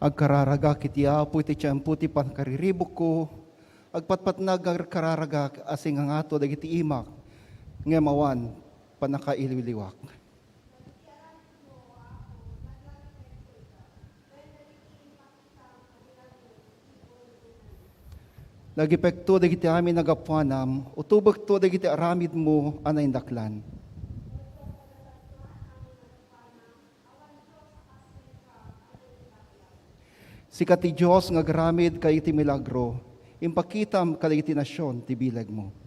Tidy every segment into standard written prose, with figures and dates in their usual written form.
Agkararaga kiti apo iti tiyempo ti pankariribok ko, agpatpatnag agkararaga asing ang ato dagiti imak, ngemawan panakailiwliwak. Nagipekto dagiti amin nagapuanam, utubag to dagiti aramid mo anay daklan. Sikat ti Diyos nga gramid kay iti milagro, impakitam kay iti nasyon ti bilag mo.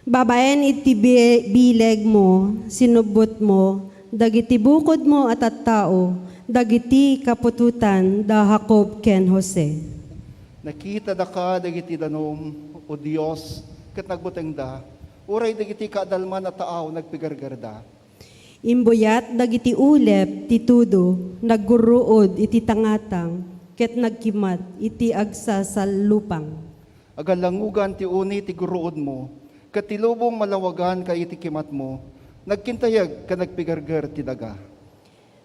Babaen iti bileg mo, sinubot mo, dagiti bukod mo at tao, dagiti kapututan da Jacob ken Jose. Nakita da ka dagiti danom, o Diyos, kat nagbuteng da, uray dagiti kaadalman at taaw nagpigargarda. Imbuyat dagiti ulep ti tudo, nagguruod iti tangatang, ket nagkimat iti agsa sa lupang. Agalangugan ti uni ti guruod mo, katilubong malawagan kay iti kimat mo, nagkintayag ka nagpigargar ti daga.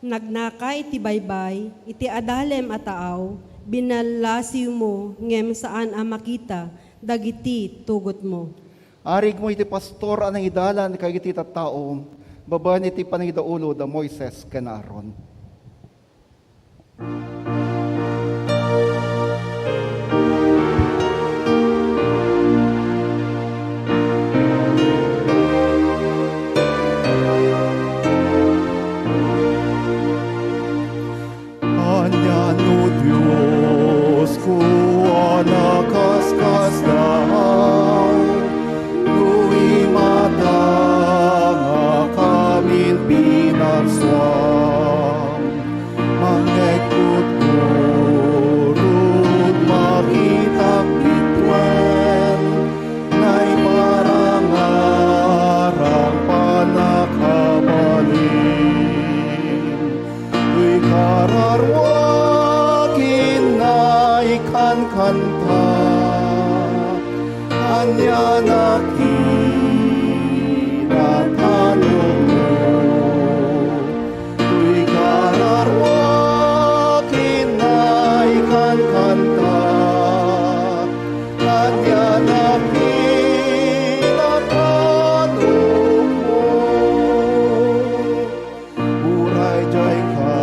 Nagnaka iti baybay, iti adalem at taaw, binalasiw mo, ngem saan a makita, dagiti tugot mo. Arig mo iti pastor anang idalan kay iti tattao, baban iti panangidaulo da Moises ken Aaron. Anyano Diyos ko anakaskas daw, nui mata nga kamin pinagswam, mangekut ko rud makitak bitwen, ngay marangarang panakabalin, tuy kararwakin na ikan kanta, anya nakinatanong mo, tuy kararwakin na ikan kanta, anya nakinatanong mo. Uray jay ka,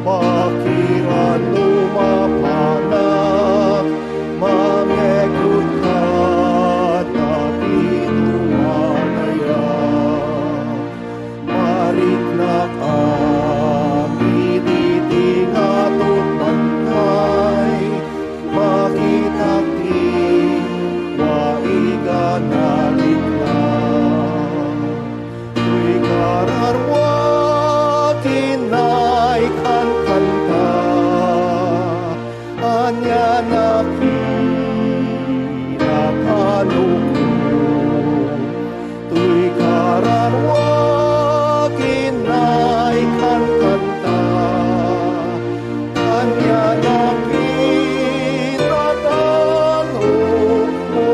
bakiran lumapanak, mangekut ka, tapi tumanaya. Mariknak amin itingatot bantay, makitak ti waiganalit na. Tuy kararwakin na ikan kanta, anya nakinatanong mo. Tuy kararwakin na ikan kanta, anya nakinatanong mo.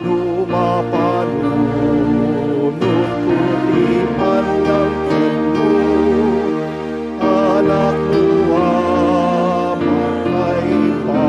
Lumapanunod kutipan ng mo, anak mo amakay pa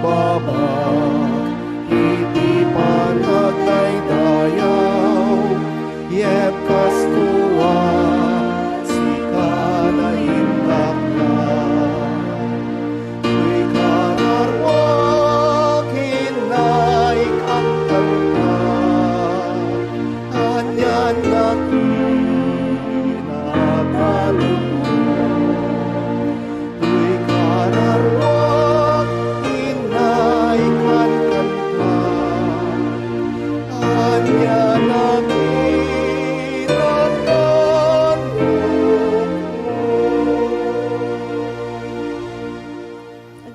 babak, iti panagdaydayaw, yep kastua, sika na indak na. Uy kararwag, hinay kang kanta, anyan na kinakalungkot. Uy kararwag, hinay kang kanta, anyan na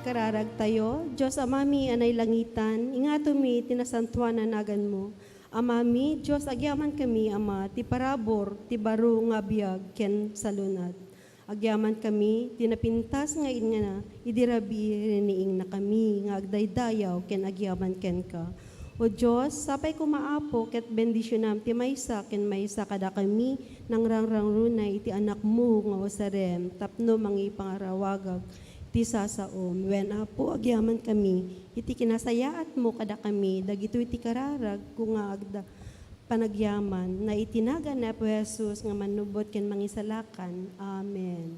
Agkararag tayo, Diyos amami anay langitan, ingato mi tinasantuan na nagan mo. Amami, Diyos agyaman kami, Ama, ti parabor, ti baro nga biyag, ken salunat. Agyaman kami, tinapintas nga in nga na, idirabi riniing na kami, nga agdaydayaw, ken agyaman ken ka. O Diyos, sapay kumaapo, ket bendisyonam ti maysa, ken maysa kada kami, nang rangrang runay, iti anak mo, nga osarem, tapno mangi pangarawagag, iti sasaom, wen apo agyaman kami, iti kinasayaat mo kada kami, dagito iti kararag, kung nga agda panagyaman, na itinagan na po Jesus, nga manubot ken mangisalakan. Amen.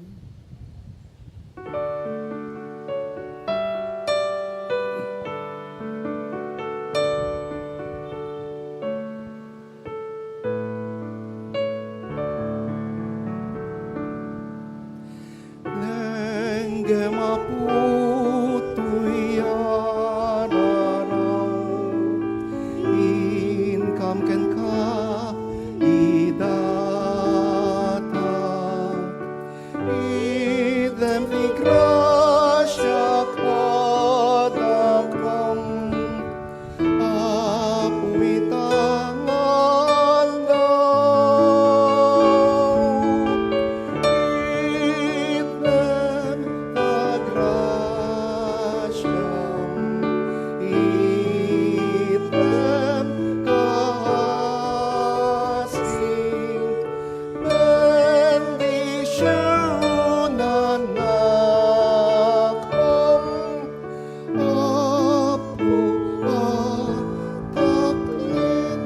Nenggem aputoy araraw, income ken ka idata, idem ti grasya kadakam, apoy tangal itlem agrasyam, itlem kahasing, bendisyonan nakam, apo ataklen.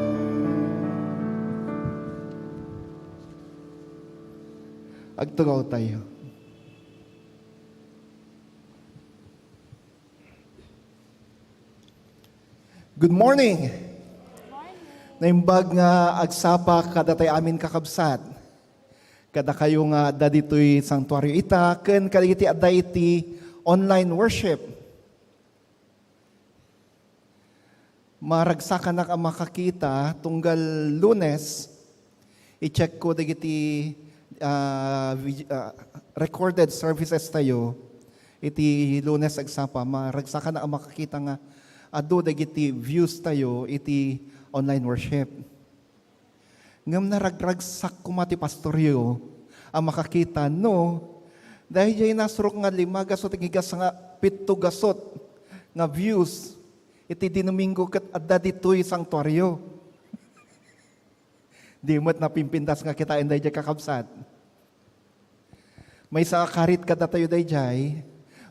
Agtugaw tayo. Good morning. Naimbag nga agsapa kada tayo amin kakabsat. Kada kayo nga daditoy sanctuaryo ita, ken kada iti adda iti online worship. Maragsakan na ka makakita tunggal Lunes, i-check ko dagiti recorded services tayo, iti Lunes agsapa, maragsakan na ka makakita nga ado dagiti views tayo iti online worship. Ngam naragragsak kumati pastoryo ang makakita no dahil jay nasrok nga 5 gasot gigas nga 7 gasot nga views iti dinumingo ket adda ditoy sanctuaryo. Di mo't napimpintas nga kita inday jay kakabsat. May sa karit kada tayo dayjay.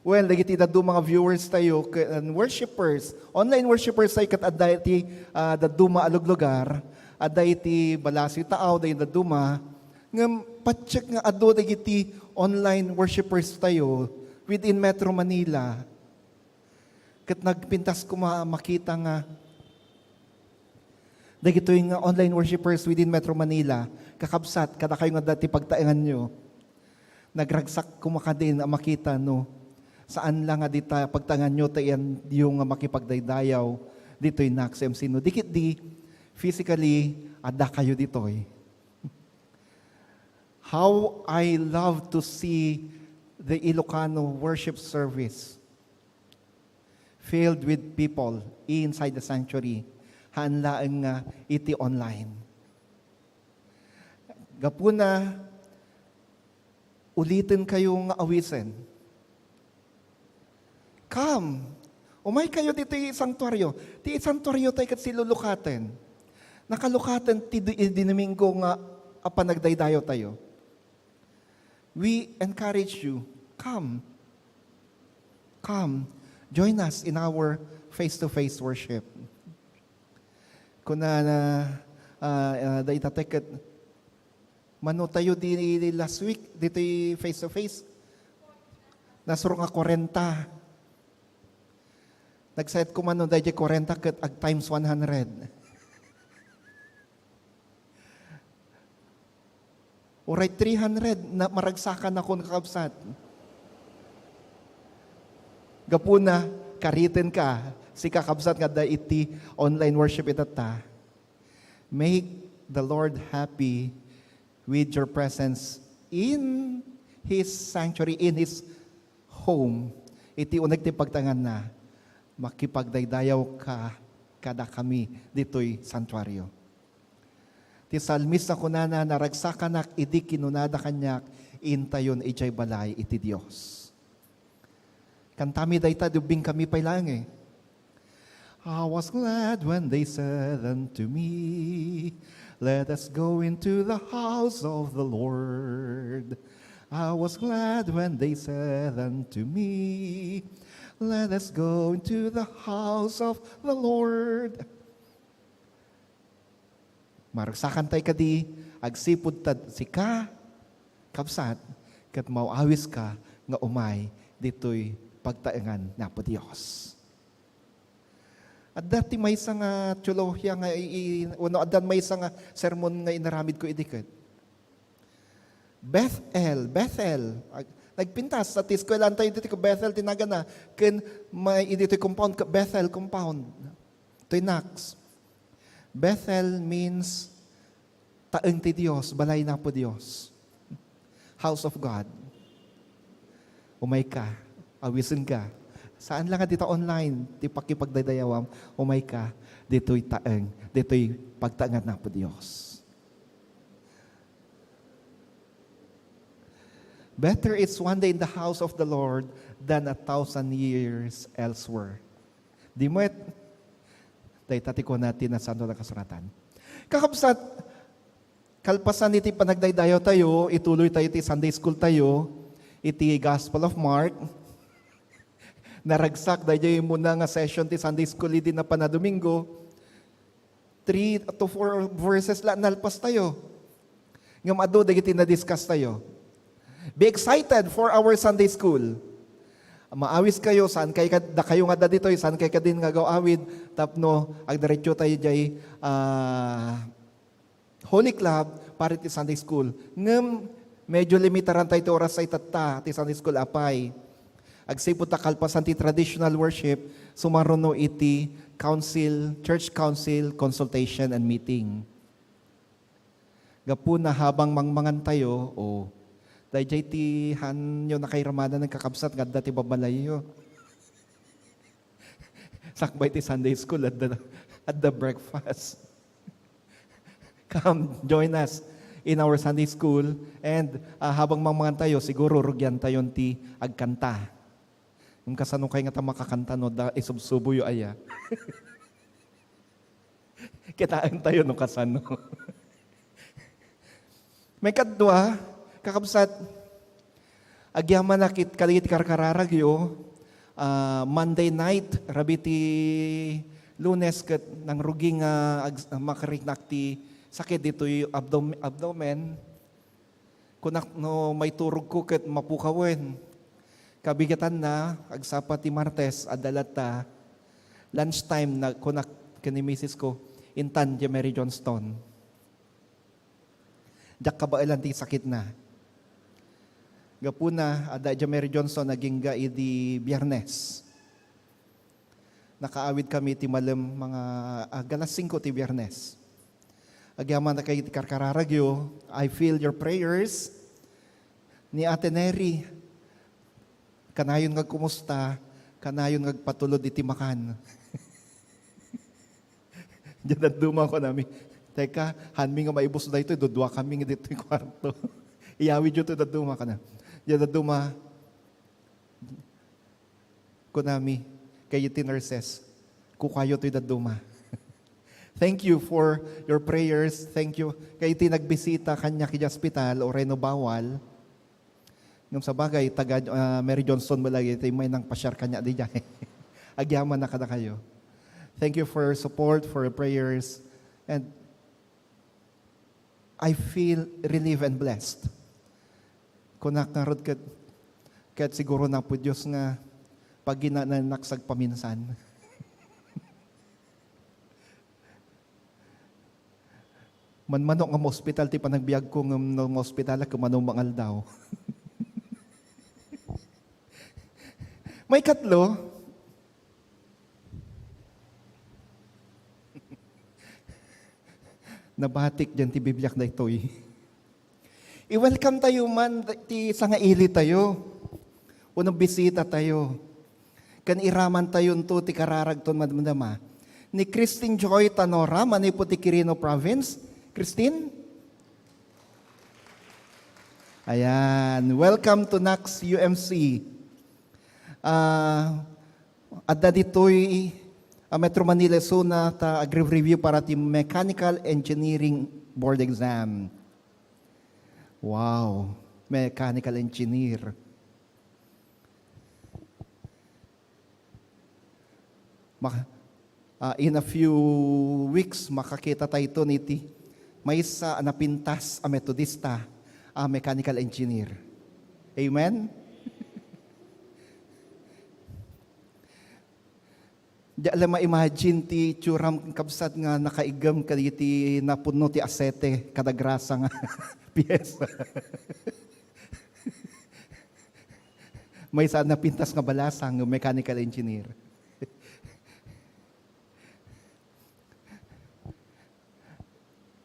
Well, dagiti dadu mga viewers tayo, and worshipers, online worshipers tayo kat adda iti daduma aluglugar, adda iti balasi taaw, dahi daduma, ngam patsyak nga ado dagiti online worshipers tayo within Metro Manila. Kat nagpintas ko makita nga dagito yung online worshipers within Metro Manila, kakabsat, kada kayo nga dati pagtaingan nyo, nagragsak kumakadin ang makita, no? Saan lang nga dita pagtangan nyo tayan yung makipagdaydayaw dito'y NACS-MC, no? Dikit di, physically, ada kayo dito'y. How I love to see the Ilocano worship service filled with people inside the sanctuary. Hanlaang nga iti online. Gapuna, ulitin kayong awisen. Come. Umay kayo dito yung sanctuaryo. Ti sanctuaryo tayo kat silulukaten. Nakalukaten ti dinaminggo nga panagdaydayo tayo. We encourage you, come. Come. Join us in our face-to-face worship. Kuna na daitatek mano tayo di last week dito face-to-face. Nasuro nga 40. Nag-set ko man no dahil 40 kat ag times 100. Uray 300 na maragsakan ako ng kakabsat. Gapuna, karitin ka, si kakabsat nga da iti online worship itata. Make the Lord happy with your presence in His sanctuary, in His home. Iti unag ti pagtangan na, makipagdaydayaw ka kada kami dito'y santuaryo. Ti salmista ko na naragsakanak, idi kinunada kanyak, intayon ijay balay iti Diyos. Kantami dayta, dubing kami pailang eh. I was glad when they said unto me, let us go into the house of the Lord. I was glad when they said unto me, let us go into the house of the Lord. Maragsakan tayo kadi, agsipod tad si ka, kapsat, kat mauawis ka, nga umay, dito'y pagtaengan na po Diyos. At dati may isang tsulohya nga, adan may isang sermon nga inaramid ko idikit. Bethel, nagpintas sa eskwelahan tayo dito ko Bethel, tinaga na, kin may dito'y compound, Bethel compound, to'y Nax. Bethel means taeng ti Diyos, balay na po Diyos. House of God. Umay ka, awisin ka. Saan lang dito online, ti pakipagdadayawam, umay ka, dito'y taeng, dito'y pagtaangat na po Diyos. Better it's one day in the house of the Lord than 1,000 years elsewhere. Di mo dahil tatiko natin na santo na kasuratan. Kakabsat, kalpasan iti panagdaydayo tayo, ituloy tayo iti Sunday School tayo, iti Gospel of Mark, naragsak, dahil muna nga session ti Sunday School iti na panadomingo, 3 to 4 verses lang nalpas tayo. Ngam ado, dahil iti na-discuss tayo. Be excited for our Sunday School. Maawis kayo, saan kayo nga da dito, saan kayo ka din nga gawawid, tapno, agdaretso tayo jay Holy Club, para ti Sunday School. Ngam, medyo limitaran tayo ti oras sa itata, ti Sunday School apay. Agsipot ta kalpasan ti traditional worship, sumaruno iti council, church council, consultation and meeting. Gapuna habang mangmangan tayo, dahil ti hanyo na kay Ramada ng kakabsat, nga dati babalayo. Sakbay ti Sunday School at the breakfast. Come, join us in our Sunday School. And habang mangmangan tayo, siguro rugyan tayo ti agkanta. Yung kasano kayo nga ta makakanta, no, da isubsubo yung aya. Kitaan tayo no kasano. May kadwa, kakabsat, agyaman na kaligit karkararagyo, Monday night, rabiti Lunes, kat nang ruging makariknak ti sakit dito yung abdomen, kunak no may turog ko kat mapukawin. Kabigatan na, agsapa ti Martes, adalata, lunchtime na kunak kanimisis ko, intan di Mary Johnston. Diyak kabailan ti sakit na. Gapuna, ada dya Mary Johnson, naging ga idi Biyernes. Nakaawid kami ti malam mga galas 5 ti Biyernes. Agyaman na kayo ti karkararagyo, I feel your prayers. Ni Ate Neri, kanayon nga kumusta, kanayon nga patulod iti makan. Diyan duma ko namin. Teka, hanmi nga maibos na ito, dudwa kami nga dito yung kwarto. Iyawid yun ito, daduma ka na. Diyan daduma ko nami, kayo ti nurses, kukayo ito yung daduma. Thank you for your prayers. Thank you. Kayo ti nagbisita kanya ki hospital o Reno Bawal. Ngam sa bagay, taga Mary Johnson mo lagi, ito may nang pasyar kanya di dyan. Agyaman na kada kayo. Thank you for your support, for your prayers. And I feel relieved and blessed. Kung nakarod ka, kahit siguro na po Diyos nga, pag ginanaksag paminsan. Manmanok nga hospital, ti panagbiag ko ng hospital, kumanong mangal daw. May katlo, nabatik dyan ti Bibliak na ito'y. I-welcome tayo man, ti sangaili tayo. Unang bisita tayo. Kan iraman tayo to ti kararagton madama. Ni Christine Joy Tanora, manipo ti Quirino Province. Christine? Ayan. Welcome to NAX UMC. Adda dito'y Metro Manila Suna ta agri-review para ti Mechanical Engineering Board Exam. Wow, mechanical engineer. In a few weeks, makakita tayo ito niti. May isa napintas a metodista, a mechanical engineer. Amen? Di alam ma-imagine ti tsuram kabsat nga nakaigam ka iti napuno ti asete kadagrasa nga piyesa. May saan napintas nga balasang mechanical engineer.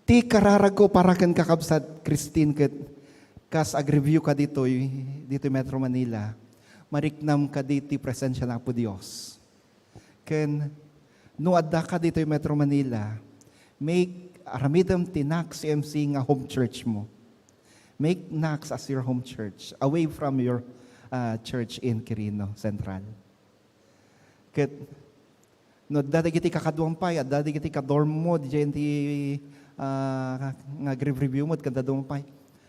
Ti kararago para kan kakabsat Christine ket kas agreview ka dito Metro Manila. Mariknam ka diti presensya na po Dios. Ken no adda ka dito Metro Manila, make aramidam ti NAX CMC nga home church mo. Make NAX as your home church, away from your church in Quirino Central. Ket no dadagiti kakaduampay, dadagiti kadorm mo, di nga review mo, kanda dumampay.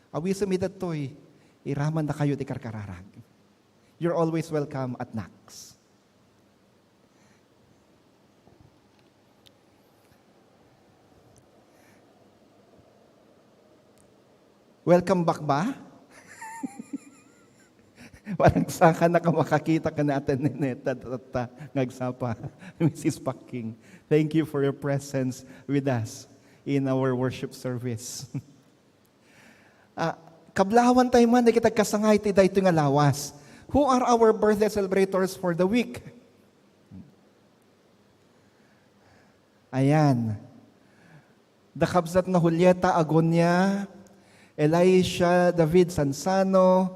Awisam idatoy, iraman na kayo ti karkararag. You're always welcome at NAX. Welcome back ba? Walang saka na makakita ka natin ngagsapa. Mrs. Paking, thank you for your presence with us in our worship service. Kablawan tayo man, na kita kasangay ti dayto nga lawas. Who are our birthday celebrators for the week? Ayan. Dakabsat nga Julieta Agonia, Elisha David Sansano,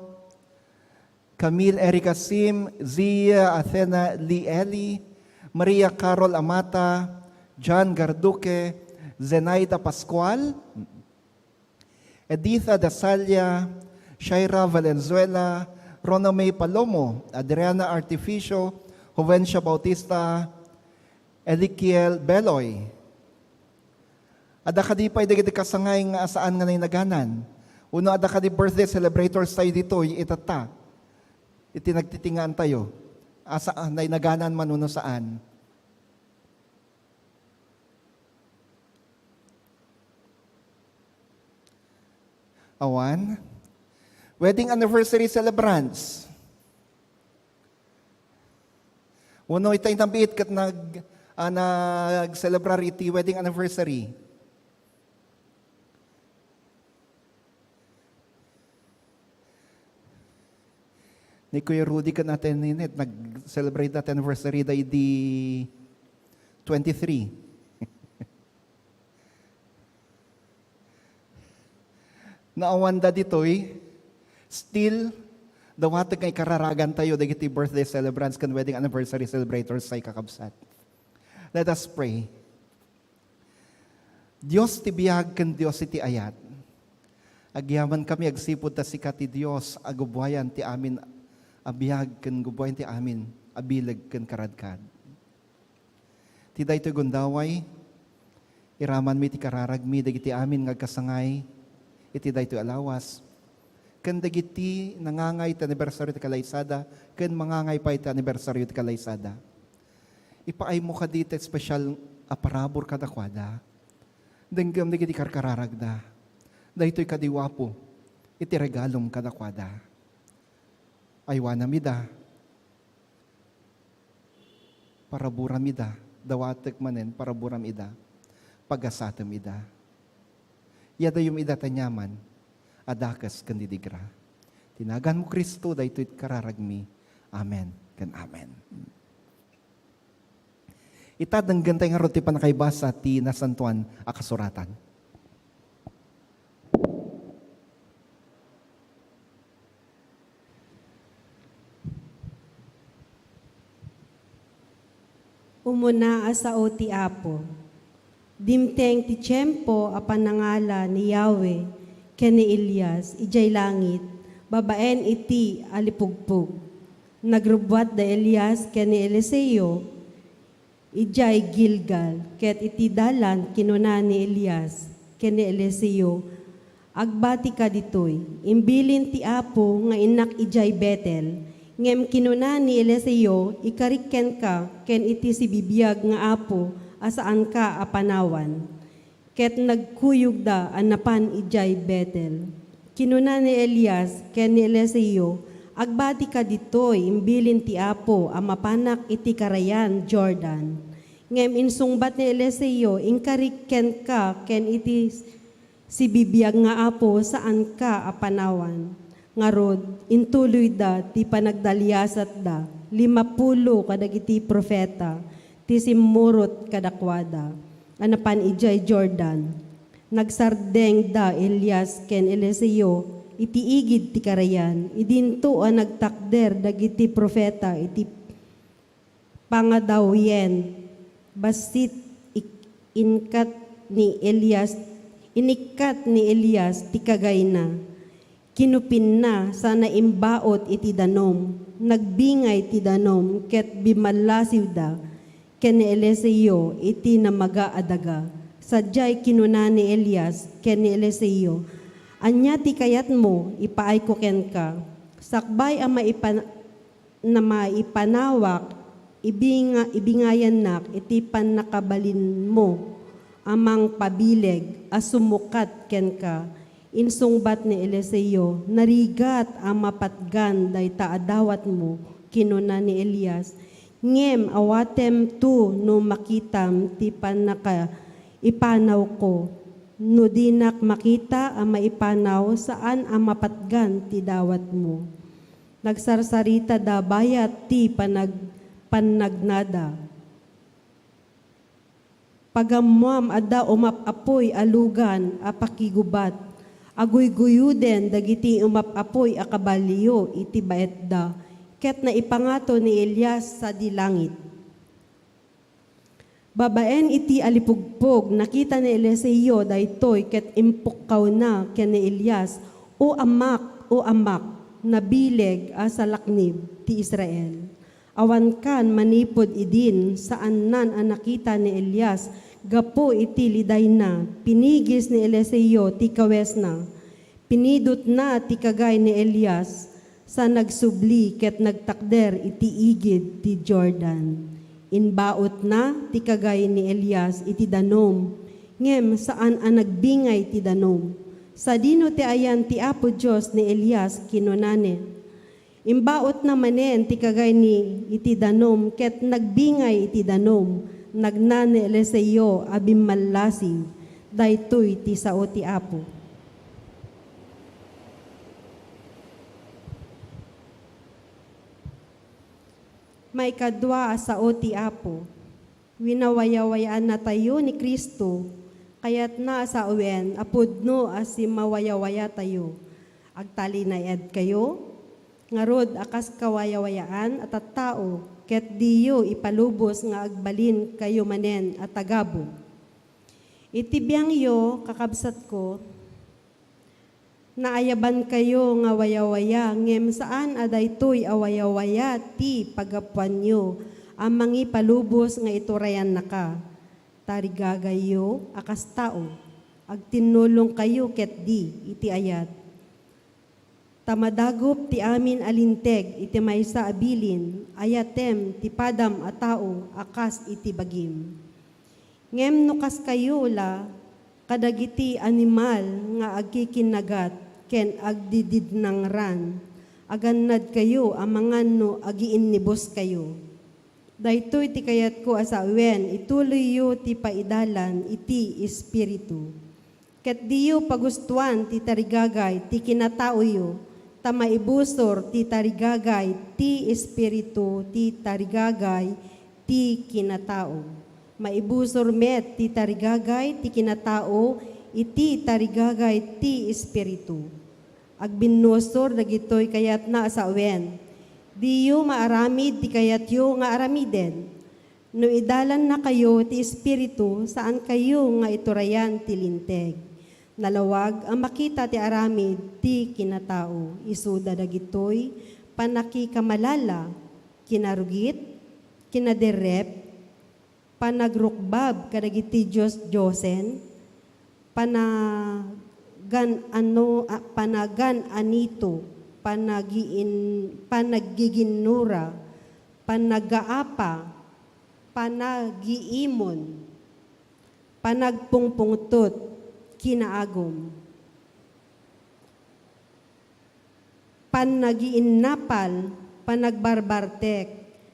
Camille Erica Sim, Zia Athena Lieli, Maria Carol Amata, John Garduque, Zenaida Pascual, Editha Dasalia, Shaira Valenzuela, Rona May Palomo, Adriana Artificio, Jovencia Bautista, Ezekiel Beloy. Ada ka di pa idagiti kasangay nga saan nga naganan. Uno ada ka di birthday celebrators tayo dito, itata. Itinagtitingaan tayo. Asa naganan man uno saan. Awan. Wedding anniversary celebrants. Uno itay nabiit kat nag-celebrar iti wedding anniversary. Ni Kuya Rudy ka natin ninit, nag-celebrate natin anniversary day di 23. Naawanda dito'y, still, dawatag ngay kararagan tayo, dagiti birthday celebrants kan wedding anniversary celebrators say kakabsat. Let us pray. Diyos ti biyag kan Diyos iti ayat. Agyaman kami agsipod ta si kati Diyos, agubwayan ti amin abiyag kan gubuhayan ti amin, abilag kan karadkad. Ti daytoy gundaway, iraman mi ti kararag mi, dagiti amin ngagkasangay, iti daytoy alawas. Kan dagiti nangangay ti anibersaryo ti kalaysada, kan mangangay pa iti anibersaryo ti kalaysada. Ipaay mo ka dito special aparabor kadakwada. Denggam di karkararagda. Dahito'y kadiwapo. Iti regalom kadakwada. Aywana mida. Paraburam ida. Dawatek manen paraburam ida. Pagasatem ida. Yada yung ida tanyaman. Adakas kandidigra. Tinagan mo Kristo, dahito'y kararagmi. Amen. Kan amen. Itadang gantay nga roti panakaibasa ti nasantuan a kasuratan. Umuna asao ti Apo. Dimteng ti tiyempo a panangala ni Yahweh ken ni Elias ijay langit, babaen iti alipugpug. Nagrubwat da Elias ken ni Eliseo ijay Gilgal, ket iti dalan kinuna ni Elias ken ni Eliseo, agbati ka ditoy, imbilin ti Apo nga inak ijay Betel, ngem kinuna ni Eliseo, ikarikken ka ken iti si bibiyag nga Apo, asaan ka apanawan. Ket nagkuyog da anapan ijay Betel. Kinuna ni Elias ken ni Eliseo, agbati ka ditoy, imbilin ti Apo, amapanak iti karayan Jordan. Ngem insungbat ni Eliseo, inkarikken ka ken iti si bibiyag nga Apo, saan ka apanawan. Ngarod, intuloy da ti panagdalyasat da, 50 kadagiti profeta, ti simurot kadakwada, anapan ijay Jordan. Nagsardeng da Elias ken Eliseo, iti igid ti karayan, idinto a nagtakder dagiti profeta, iti pangadawyen, basit inikat ni Elias ti kagayna. Kinupin na sana imbaot iti danom, nagbingay ti danom, ket bimalasiw da, ken ni Eliseo iti namaga adaga. Sadyay kinuna ni Elias, ken ni Eliseo, anya ti kayat mo, ipaay ko ken ka. Sakbay ang maipanawak, ibingayan nak, iti panakabalin mo, amang pabileg, asumukat ken ka. Insungbat ni Eliseo, narigat ang mapatgan day taadawat mo, kinuna ni Elias. Ngem awatem tu no makitam ti panaka ipanaw ko. No dinak makita ang maipanaw saan ang mapatgan ti dawat mo. Nagsarsarita da bayat ti panagnada. Pagamuam ada umapapoy alugan apakigubat. Aguy-guyuden dagiti umapapoy akabalyo iti baetda, ket na ipangato ni Elias sa dilangit. Babaen iti alipugpog, nakita ni Eliseo daytoy ket impukkaw na ken ni Elias, o amak, nabileg sa laknib ti Israel. Awan kan manipod idin saan nan ang nakita ni Elias, gapo iti liday na, pinigis ni Eliseo ti kawes na, pinidot na ti kagay ni Elias, sa nagsubli ket nagtakder iti igid ti Jordan. Inbaot na ti kagay ni Elias iti danom, ngem saan ang nagbingay ti danom. Sa dino ti ayan ti Apo Diyos ni Elias kinunane. Imbaot na manen ti kagay ni iti danom, ket nagbingay iti danom, nagnane Eliseo abimallasing, daytoy ti sao ti Apo. May kadwa sao ti Apo, winawayawayaan na tayo ni Kristo, kayat na sa uwen, apudno asi mawayawaya tayo. Agtali na ed kayo, ngarod akas kawayawayaan at tao, ket diyo ipalubos nga agbalin kayo manen at tagabo. Itibiyang yo, kakabsat ko, naayaban kayo nga wayawaya, ngem saan adaytoy awayawaya ti pagapuan nyo, ang mangi palubos nga iturayan naka. Tarigagayo akas tao, agtinulong kayo ket di iti ayat. Tamadagop ti amin alinteg iti maysa abilin, ayatem ti padam a tao akas iti bagim. Ngem no kas kayo la, kadagiti animal nga agkikinagat, ken agdidid ng ran, agannad kayo amangan no agiinnibos kayo. Daytoy ti kayat ko asawen, ituloy yo ti paidalan iti espiritu. Ket diyo pagustuan ti tarigagay ti kinatao yo, ta maibusor ti tarigagay ti espiritu ti tarigagay ti kinatao. Maibusor met ti tarigagay ti kinatao iti tarigagay ti espiritu. Agbinosor dagitoy kayat na asawen. Diyo maaramid ti kayat yo nga aramiden. No idalan na kayo ti espiritu, saan kayo nga iturayan ti linteg. Nalawag ang makita ti aramid ti kinatao. Isuda dagitoy panakikamalala, kinarugit, kinaderep, panagrukbab kadagiti Diyos-Diyosen, panagan anito, panagiginura, panagaapa, panagiimon, panagpungpungtot, kinaagom, panagiinnapal, panagbarbartek,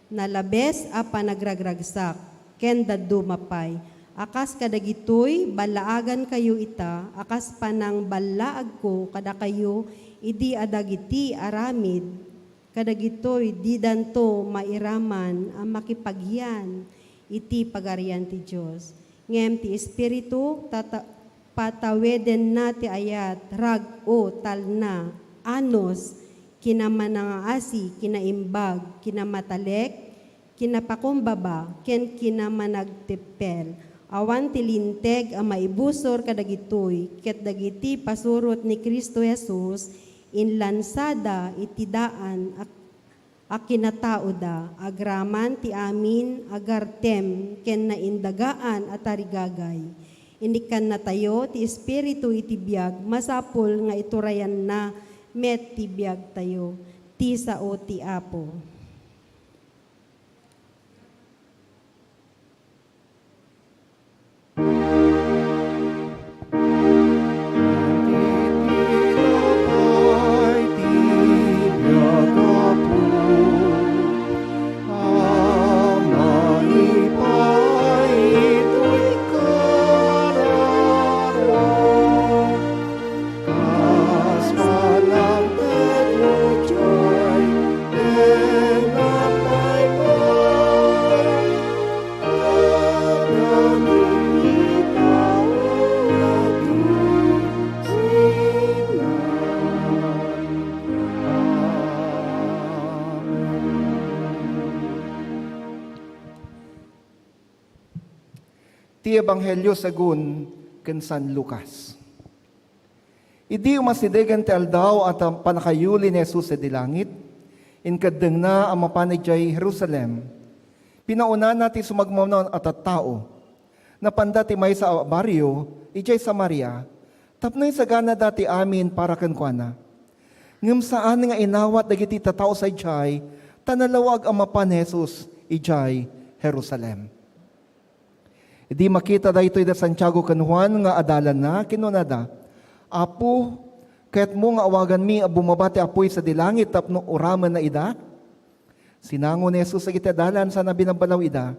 nalabes a panagragragsak, ken dadumapay. Akas kadagitoy, balaagan kayo ita, akas panang balaag ko, kada kayo, idi adagiti aramid, kadagitoy, di danto mairaman, ang makipagyan, iti pagarian ti Diyos. Ngem ti Espiritu, pataweden na ti ayat, rag o tal na, anos, kinamanangaasi, kinaimbag, kinamatalek, kinapakumbaba, ken kinamanagtipel. Awan ti linteg ang maibusor kadagitoy, ket dagiti pasurot ni Kristo Jesus, inlansada iti daan a kinatao da, agraman ti amin agartem, ken naindagaan at tarigagay. Inikan na tayo, ti Espiritu iti biyag, masapol nga iturayan na, met ti biyag tayo, ti sao ti Apo. Ti Ebanghelyo sagun ken San Lucas. Idi umasidegan ti aldaw at ang panakayuli ni Jesus sa dilangit, inkadeng na ang mapanijay Jerusalem. Pinauna nati sumagmamnon at tao, napanda ti may sa baryo, ijay Samaria, tapnoy sagana dati amin para kenkwana. Ngem saan nga inawat dagiti tatao sa ijay, tanalawag ang mapan Jesus, ijay Jerusalem. Idi makita da ito'y da Santiago kan Juan nga adalan na, kinunada, Apo, kahit mo nga awagan mi, bumabati apoy sa dilangit, tapno uraman na ida. Sinango ni Jesus sa iti adalan, sana binabalaw ida.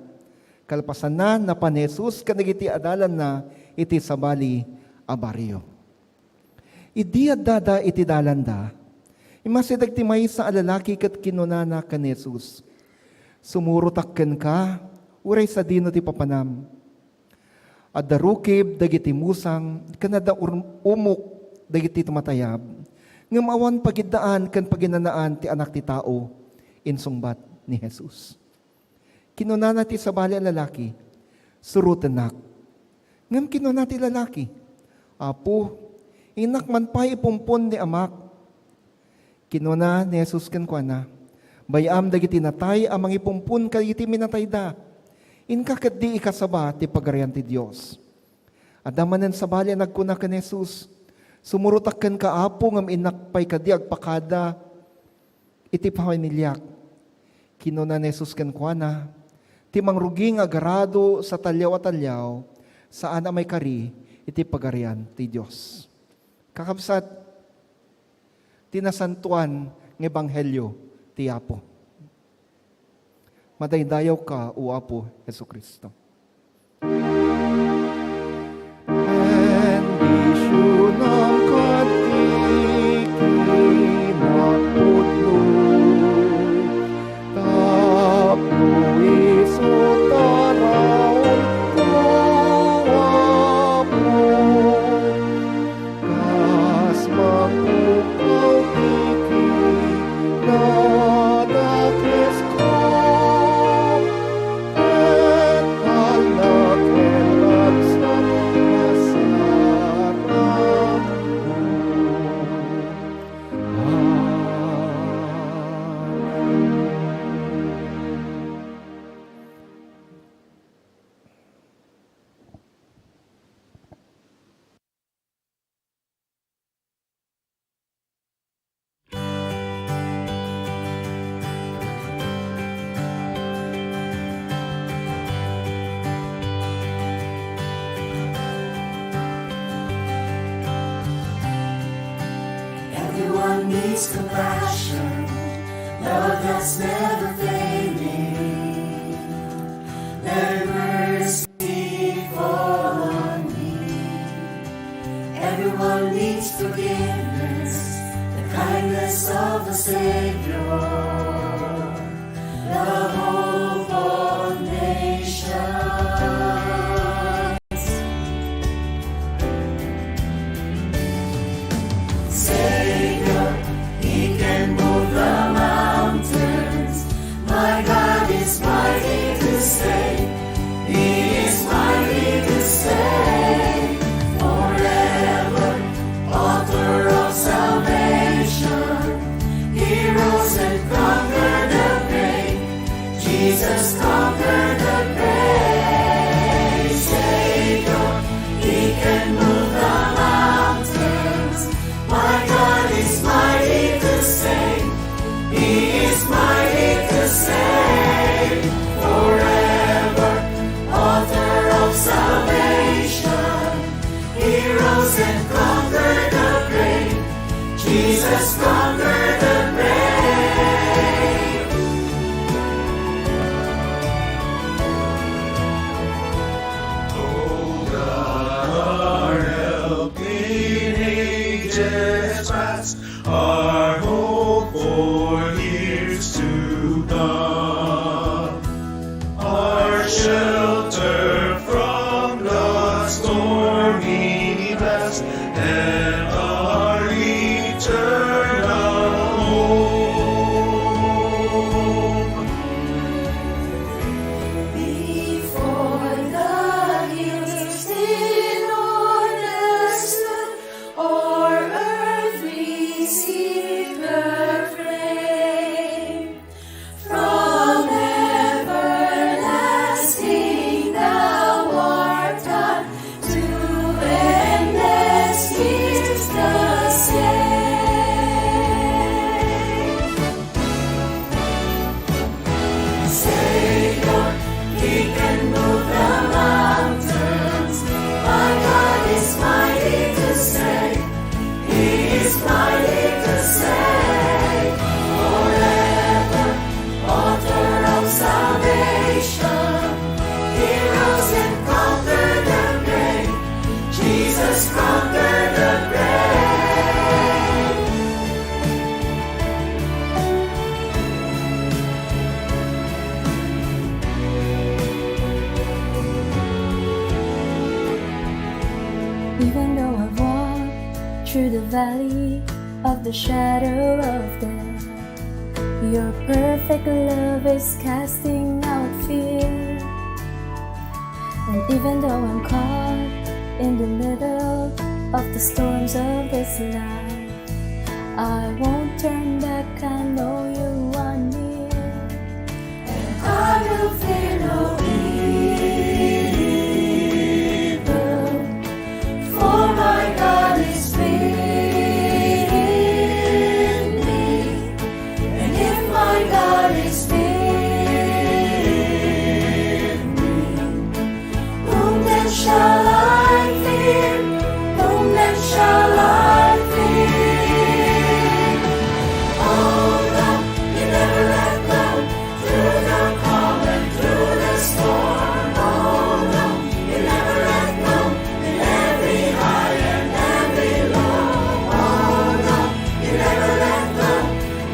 Kalpasan na, napan Jesus, kanagiti adalan na, iti sabali abaryo. Idi adada iti dalan da, imasidag ti may sa alalaki kat kinunana kan Jesus. Sumurutakken ka, uray sa dino ti papanam. At darukib dagiti musang, kanada umuk dagiti tumatayab, ngam awan pagidaan kan paginanaan ti anak ti tao, insungbat ni Jesus. Kinunana ti sabali ang lalaki, surutenak. Ngam kinuna ti lalaki, Apo, inak man pa ipumpon ni amak. Kinuna ni Jesus kenkwana, bayam dagiti natay amang ipumpon kagiti minatay da. Inka ket di ikasaba ti pagarian ti Dios. Adamanen sabali nagkuna ken Jesus, Sumurutakan ka apo ngam inakpay ka di agpakada iti pamilyak. Kinuna ni Jesus kan kuana, ti mangrugi nga garado sa talyaw-talyaw, saan may kari, iti pagarian ti Diyos. Kakabsat, tinasantuan ng Ebanghelyo ti Apo. Madaydayaw ka, o Apo, Yesu Kristo. Bendisyon ang katikinapudlo, tapno iso taraon ko, Apo, kas mapukaw tiki na dakes ko, et kalakilak sa masarap ko. Everyone needs compassion, love that's never fading. Let mercy fall on me. Everyone needs forgiveness, the kindness of the Savior, the hope of nations. Savior, He can move the mountains. My God is mighty to save. He is mighty to save. Forever, author of salvation. He rose and conquered the grave. Jesus conquered the grave. Savior, He can move the mountains. My God is mighty to save. He is mighty to save. Forever, author of salvation. He rose and conquered the grave. Jesus conquered the grave. Oh God, our help in ages past, our hope for years to come, our shelter from the stormy blast, and our eternal home. Before the hills in order stood, or earth received her frame, from everlasting thou art God, to endless years the same. Savior, He can move the mountains. My God is mighty to save. He is mighty to save. Forever, author of salvation. He rose and conquered the grave. Jesus conquered the grave. Even though I've walked through the valley of the shadow of death, your perfect love is casting out fear. And even though I'm caught in the middle of the storms of this life, I won't turn back, I know you are near. And I will fear no evil, for my God is with shall I fear? Whom then shall I fear? Oh no, you never let go. Through the calm and through the storm. Oh no, you never let go. In every high and every low. Oh no, you never let go.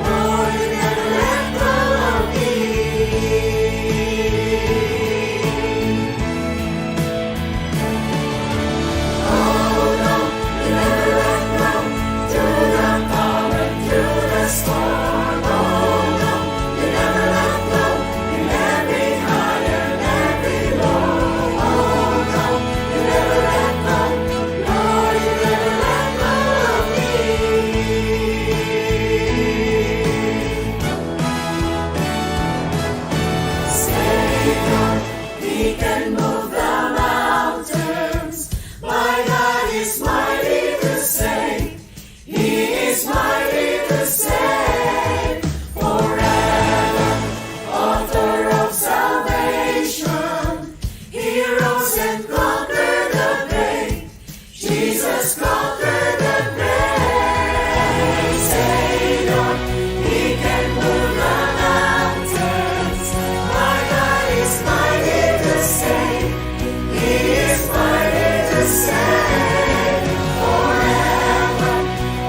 Oh, you never let go of me. Oh no, you never let go. Through the calm and through the storm. Oh no, you never let go. In every high and every low. Oh no, you never let go. No, you never let go of me. Savior, He can move the mountains. My God is mighty to save. He is mighty to save. Forever, author of salvation. He rose and conquered the grave. Jesus conquered the grave. Savior, He can move the mountains. My God is mighty to save. He is mighty to save. Forever,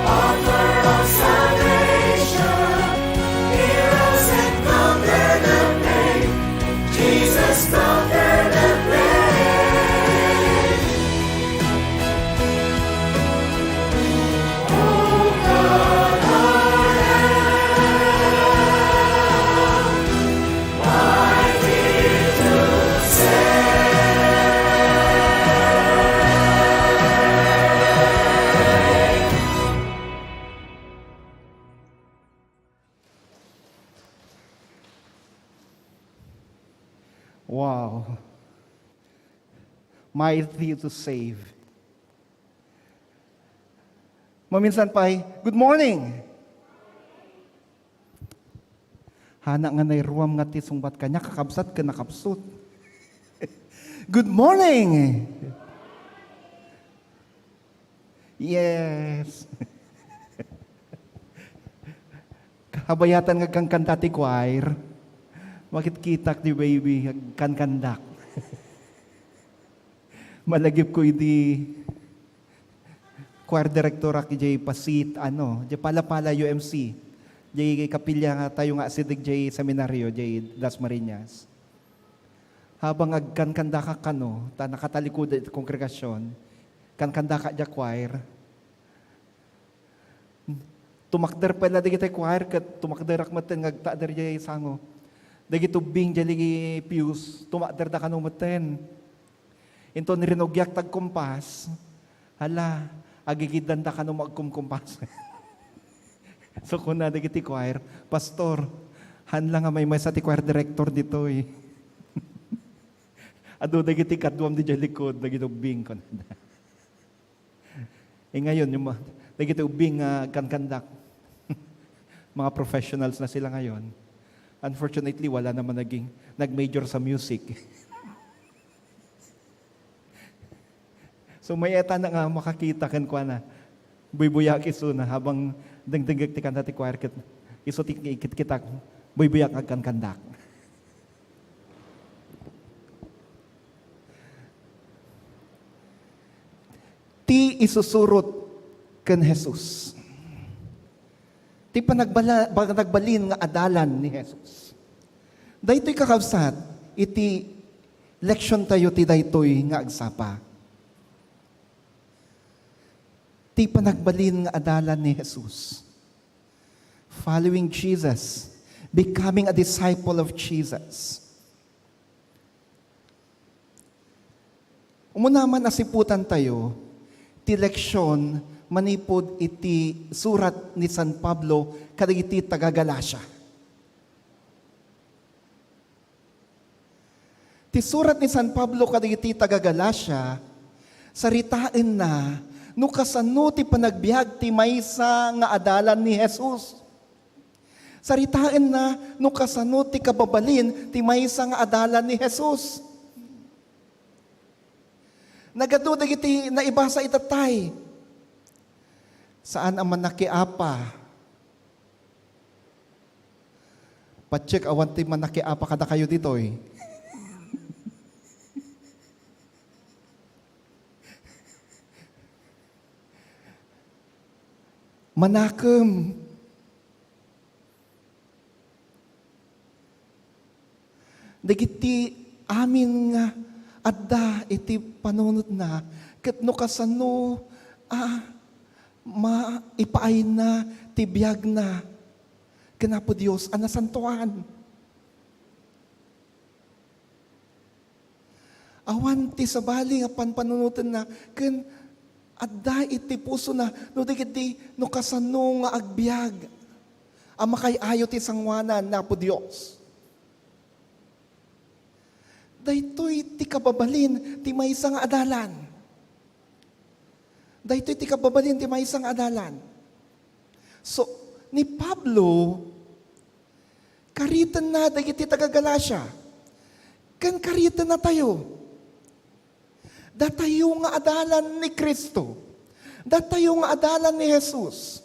author of salvation. He rose and conquered the grave. Jesus conquered the grave. Oh God, mighty to Wow. Mighty to save. Maminsan pa ay, good morning. Hana nga na ruwam nga ti sungbat kanya, kakabsat ka nakapsut. Good morning. Yes. Kabayatan nga kang kanta ti choir. Bakit kitak di baby kan kandak? Malagip ko di choir director ak jay pasit jay pala UMC. Jay kapilya nga tayo nga sidig jay seminaryo jay Das Marinas. Habang agkan kanda ka ta nakatalikod iti kongregasyon, kan kanda ka jay choir. Tumakder pala di kita choir kat tumakder ak maten ngagtader jay sango. Dagi tubing jali pius, tumakder da kanong maten. Into nirinogyak tag kumpas, hala, agigidan da kanong magkumkumpas. So kuna dagi ti choir, pastor, han lang nga may sa ti choir director dito eh. Ado dagi ti kadwam di jalikod, dagi tubing ko. Ngayon, yung dagi tubing kankandak. Mga professionals na sila ngayon. Unfortunately, wala naman nag-major sa music. So may eta na nga makakita kan kwa na buybuyak iso na habang dengdengek ti kanta ti choir ket iso ti ikit-kitak buybuyak ag kan kandak. Ti isusurot ken Jesus. Ti panagbalin nga adalan ni Jesus. Daytoy kakabsat, iti leksyon tayo ti daytoy nga agsapa. Ti panagbalin nga adalan ni Jesus. Following Jesus, becoming a disciple of Jesus. Umunaman asiputan tayo, ti leksyon manipod iti surat ni San Pablo kadagiti taga Galacia. Ti surat ni San Pablo kadagiti taga Galacia, saritain na no kasano ti panagbiag ti maysa nga adalan ni Jesus. Saritain na no kasano ti kababalin ti maysa nga adalan ni Jesus. Nagadu dagiti naibasa itatay. Saan ang manakiapa? Pacheck awan ti manakiapa kada kayo dito eh. Manakem. Dagiti amin nga adda iti panunod na ket no kasano maipaay na tibiyag na kanapo Dios ana santuan. Awan ti sabali nga panpanunutan na ken adda iti puso na no digiti no kasano nga agbiag ang makayayo ti sangwanan napo Dios. Daytoy ti kababalin ti maysa nga adalan. Daytoy ti kababalin ti maysa nga adalan. So, ni Pablo, karitan na dagiti taga Galacia. Kan karitan na tayo. Datayo nga adalan ni Kristo. Datayo nga adalan ni Jesus.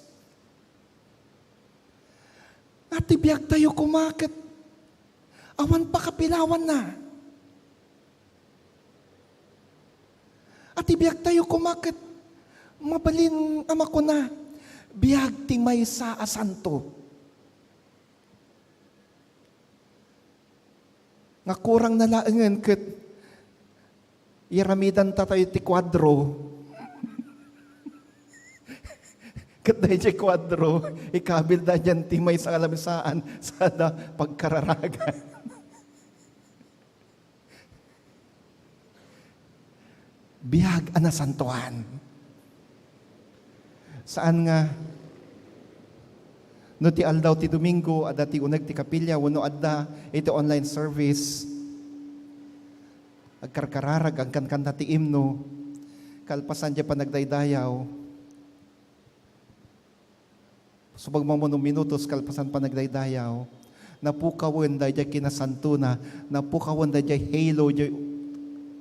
At ibiyag tayo kumakit. Awan pa kapilawan na. At ibiyag tayo kumakit. Mabalin ama ko na. Biyag ti maysa a santo. Nga kurang nalaangan ket iramidan ta tayo ti kwadro. Ket dahil kwadro, ikabil da dyan ti maysa kalamisaan sa da pagkararagan. Biyag ana santuan. Saan nga no ti aldaw ti Domingo adda ti uneg ti kapilya wenno adda iti online service agkarkararag ang kankanta ti imno kalpasan di pa nagdaydayaw subag mamunong minutos kalpasan pa nagdaydayaw napukawen da jay kinasanto na napukawen da jay halo jay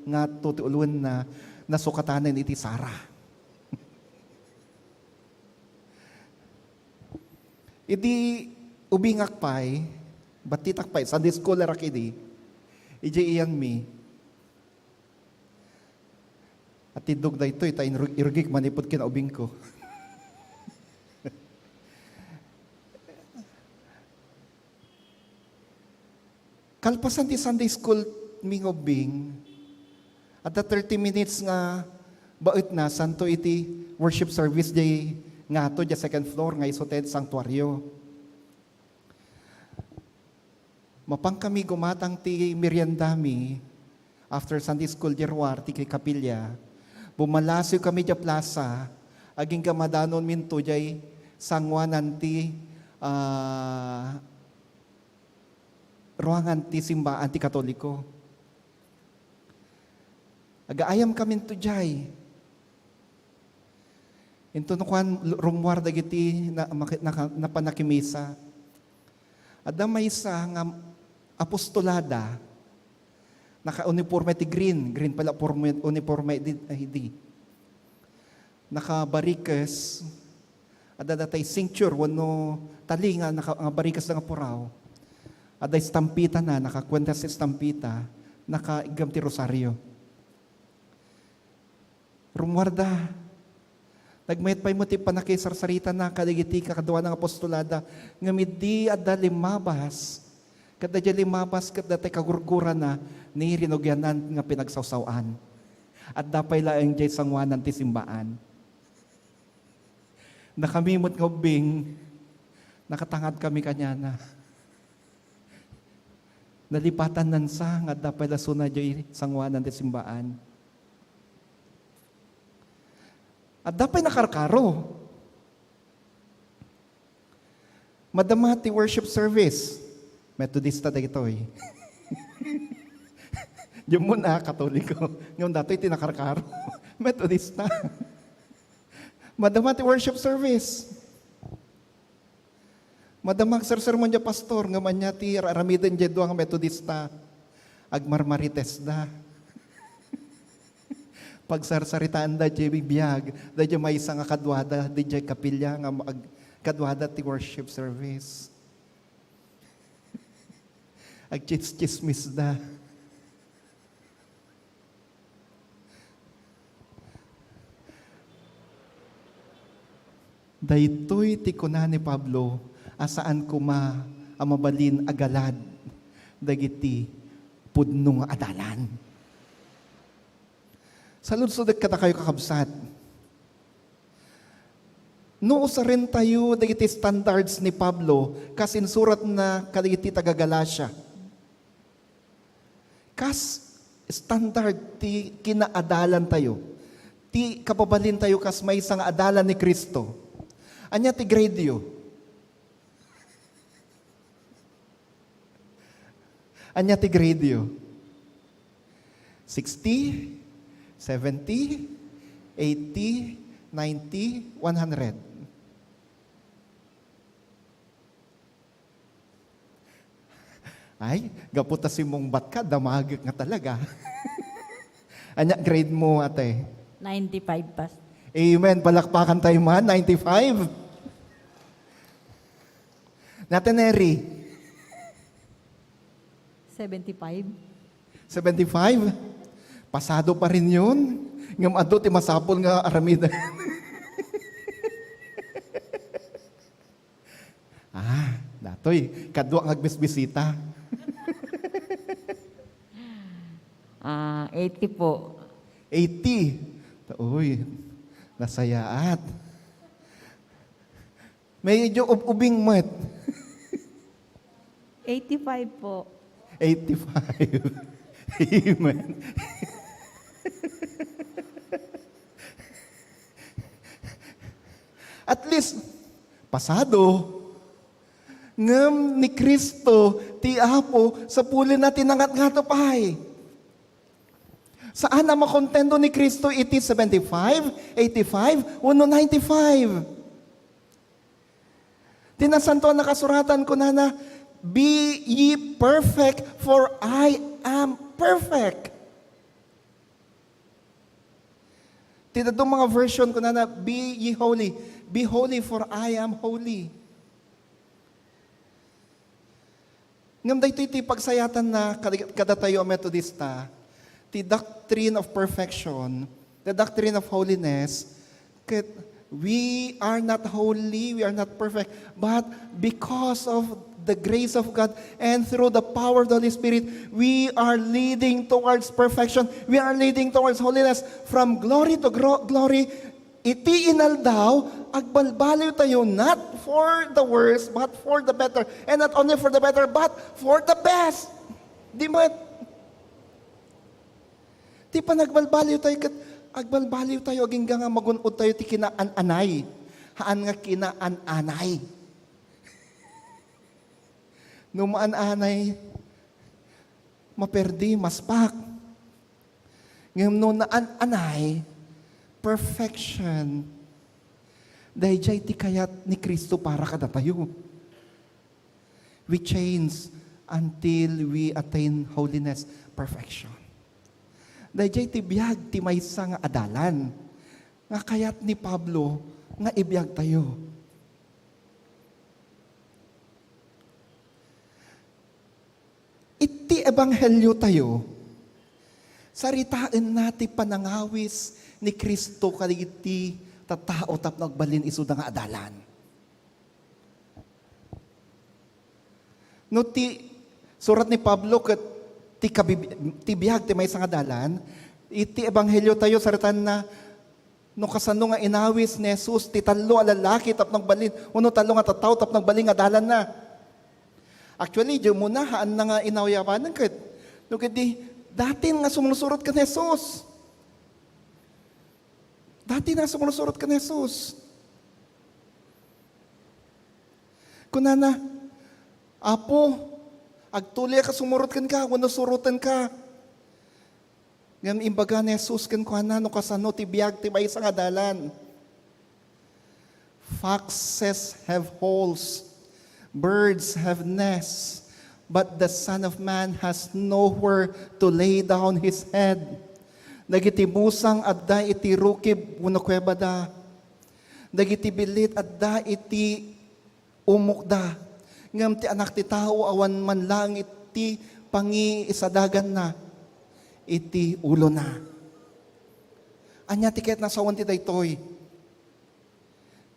nga tutuulun na nasukatanan iti Sara. Idi ubingak pay, batitak pay, Sunday school rak idi, iji iyan mi. At tidog da ito, ita irugik manipod kinaubing ko. Kalpasan ti Sunday school mingobing, at the 30 minutes nga baut na santo iti worship service day nga to di second floor nga isoted sanctuaryo. Mapang kami gumatang ti meriendami after Sunday school jerwar ti kapilya. Bumalasyo kami di plaza aging kamadanon minto jay sangwanan ti ruangan ti simbaan ti Katoliko. Agaayam kami to jay. Ito nukuan rumwar dagiti na panakimisa. Ada may isa nga apostolada naka-uniforme ti green pala uniforme di. Naka-barikas ada datay cincture wano tali nga naka-barikas nga puraw. Ada estampita na nakakwenta sa estampita naka-igam ti rosaryo. Rumwarda, nagmayat pa'y mo ti panakisarsarita na kadigiti kakadawa ng apostolada nga midi adda limabas kada dya limabas kada tay kagurgura na ni rinogyanan nga pinagsawsawan at dapay laeng jay sangwanan ti simbaan. Nakamimot nga ubing nakatangad kami kanya na nalipatan nansa nga dapay lasuna jay sangwanan ti simbaan. At dapat nakarkaro. Madama ti worship service. Metodista da ito eh. Yung muna, Katoliko. Ngayon dato'y tinakarkaro. Metodista. Madama ti worship service. Madamang sermon niya pastor, nga man niya ti ramidan niya doang Metodista. Agmarmarites da. Pagsarsaritaan da jay bibiyag, da jay may isang kadwada, di jay kapilya nga kadwada ti worship service. Agchis-chismis da. Daytoy ti kuna ni Pablo, asaan kuma amabalin agalad, dagiti pudno nga adalan. Saludsod kata kayo kakabsat. No usa rin tayo dagiti standards ni Pablo kasin surat na kadagiti taga Galacia. Kas standard ti kinaadalan tayo. Ti kapabalin tayo kas may isang adalan ni Kristo. Anya ti gradio. Anya ti gradio. 60, 70, 80, 90, 100. Ay, gaputa si mong bat ka, damagik nga talaga. Anya grade mo, ate? 95 pas. Amen. Palakpakan tayo man. 95. Nataneri. 75. 75. Pasado pa rin yun. Ngam ato, ti masapol nga aramida. Datoy. Kadwa ang agbisbisita. 80 po. 80. Uy, nasayaat. Medyo ubing mat. 85 po. 85. Amen. At least, pasado. Ngam ni Kristo, ti Apo, sa pulin natin nangat-ngato pahay. Saan na makontento ni Kristo? Iti 75, 85, 195. Tinasanto na kasuratan ko na, be ye perfect, for I am perfect. Tinadong mga version ko na, be ye holy. Be holy, for I am holy. Ngam dahito iti pagsayatan na kada tayo Methodista, the doctrine of perfection, the doctrine of holiness, kat we are not holy, we are not perfect, but because of the grace of God and through the power of the Holy Spirit, we are leading towards perfection. We are leading towards holiness from glory to glory. Iti inaldaw, agbalbaliw tayo not for the worse, but for the better. And not only for the better, but for the best. Di mo, ti pa nagbalbaliw tayo, agbalbaliw tayo, aging nga magunod tayo, ti kinaan-anay. Haan nga kinaan-anay. Numaan-anay, maperdi, maspak. Ngayon, no naan-anay, perfection. Dahil jay ti kayat ni Kristo para kada tayo. We change until we attain holiness, perfection. Dahil jay ti biyag ti maysa nga adalan. Nga kayat ni Pablo, nga ibiyag tayo. Iti ebanghelyo tayo, saritaan nati panangawis ni Kristo kaligiti tatao tap nagbalin isu nga adalan. No ti surat ni Pablo ket ti biyag ti maysa nga adalan, iti ebanghelyo tayo saritaan na no kasano nga inawis ni Jesus ti tallo a lalaki tap nagbalin, uno tallo nga tattao tap nagbalin nga adalan na. Actually, di mo na, haan na nga inawyapanan kat. No, kadi, dati nga sumusurot ka ni Jesus. Dati na sumusurot ka ni Jesus. Kunana, Apo, agtuloy ka sumurot kan ka, wano surutan ka. Ngayon, imbaga ni Jesus kan kuhana, no kasano, tibiyag, tibay sa nga dalan. Foxes have holes. Birds have nests, but the Son of Man has nowhere to lay down his head. Dagiti musang adda iti rukib uno kwebada. Dagiti bilit adda iti umukda. Ngam ti anak ti tao awan man lang iti pangi isadagan na. Iti ulo na. Anya tiket na sawan ti daytoy.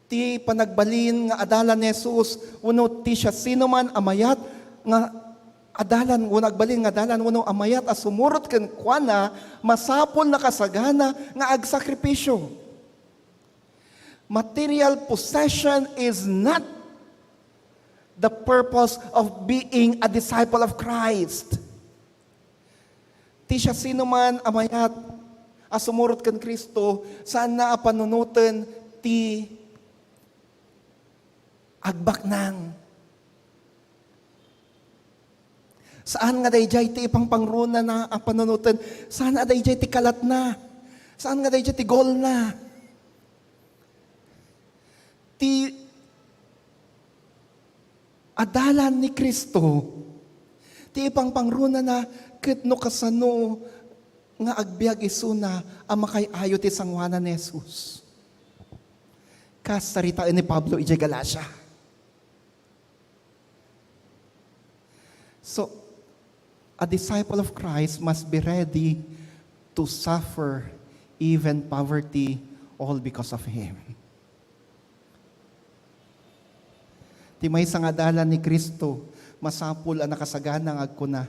Ti panagbalin nga adalan ni Jesus, uno ti siya sino man amayat nga adalan, nagbalin nga adalan, uno amayat as sumurot ken kuana, masapol na kasagana nga agsakripisyo. Material possession is not the purpose of being a disciple of Christ. Ti siya sino man amayat as sumurot ken Kristo, saan na panunutan ti agbaknang. Saan nga dayjay ti ipang pangruna na ang panunutan? Saan nga dayjay ti kalat na? Saan nga dayjay ti gol na? Ti adalan ni Kristo, ti ipang pangruna na ketno kasano nga agbiag isuna ang makayayo ti sangwanan ni Jesus. Kasarita ni Pablo ijay Galacia. So, a disciple of Christ must be ready to suffer even poverty all because of Him. Ti may sangadalan ni Kristo, masapul ang nakasagana ng agkuna.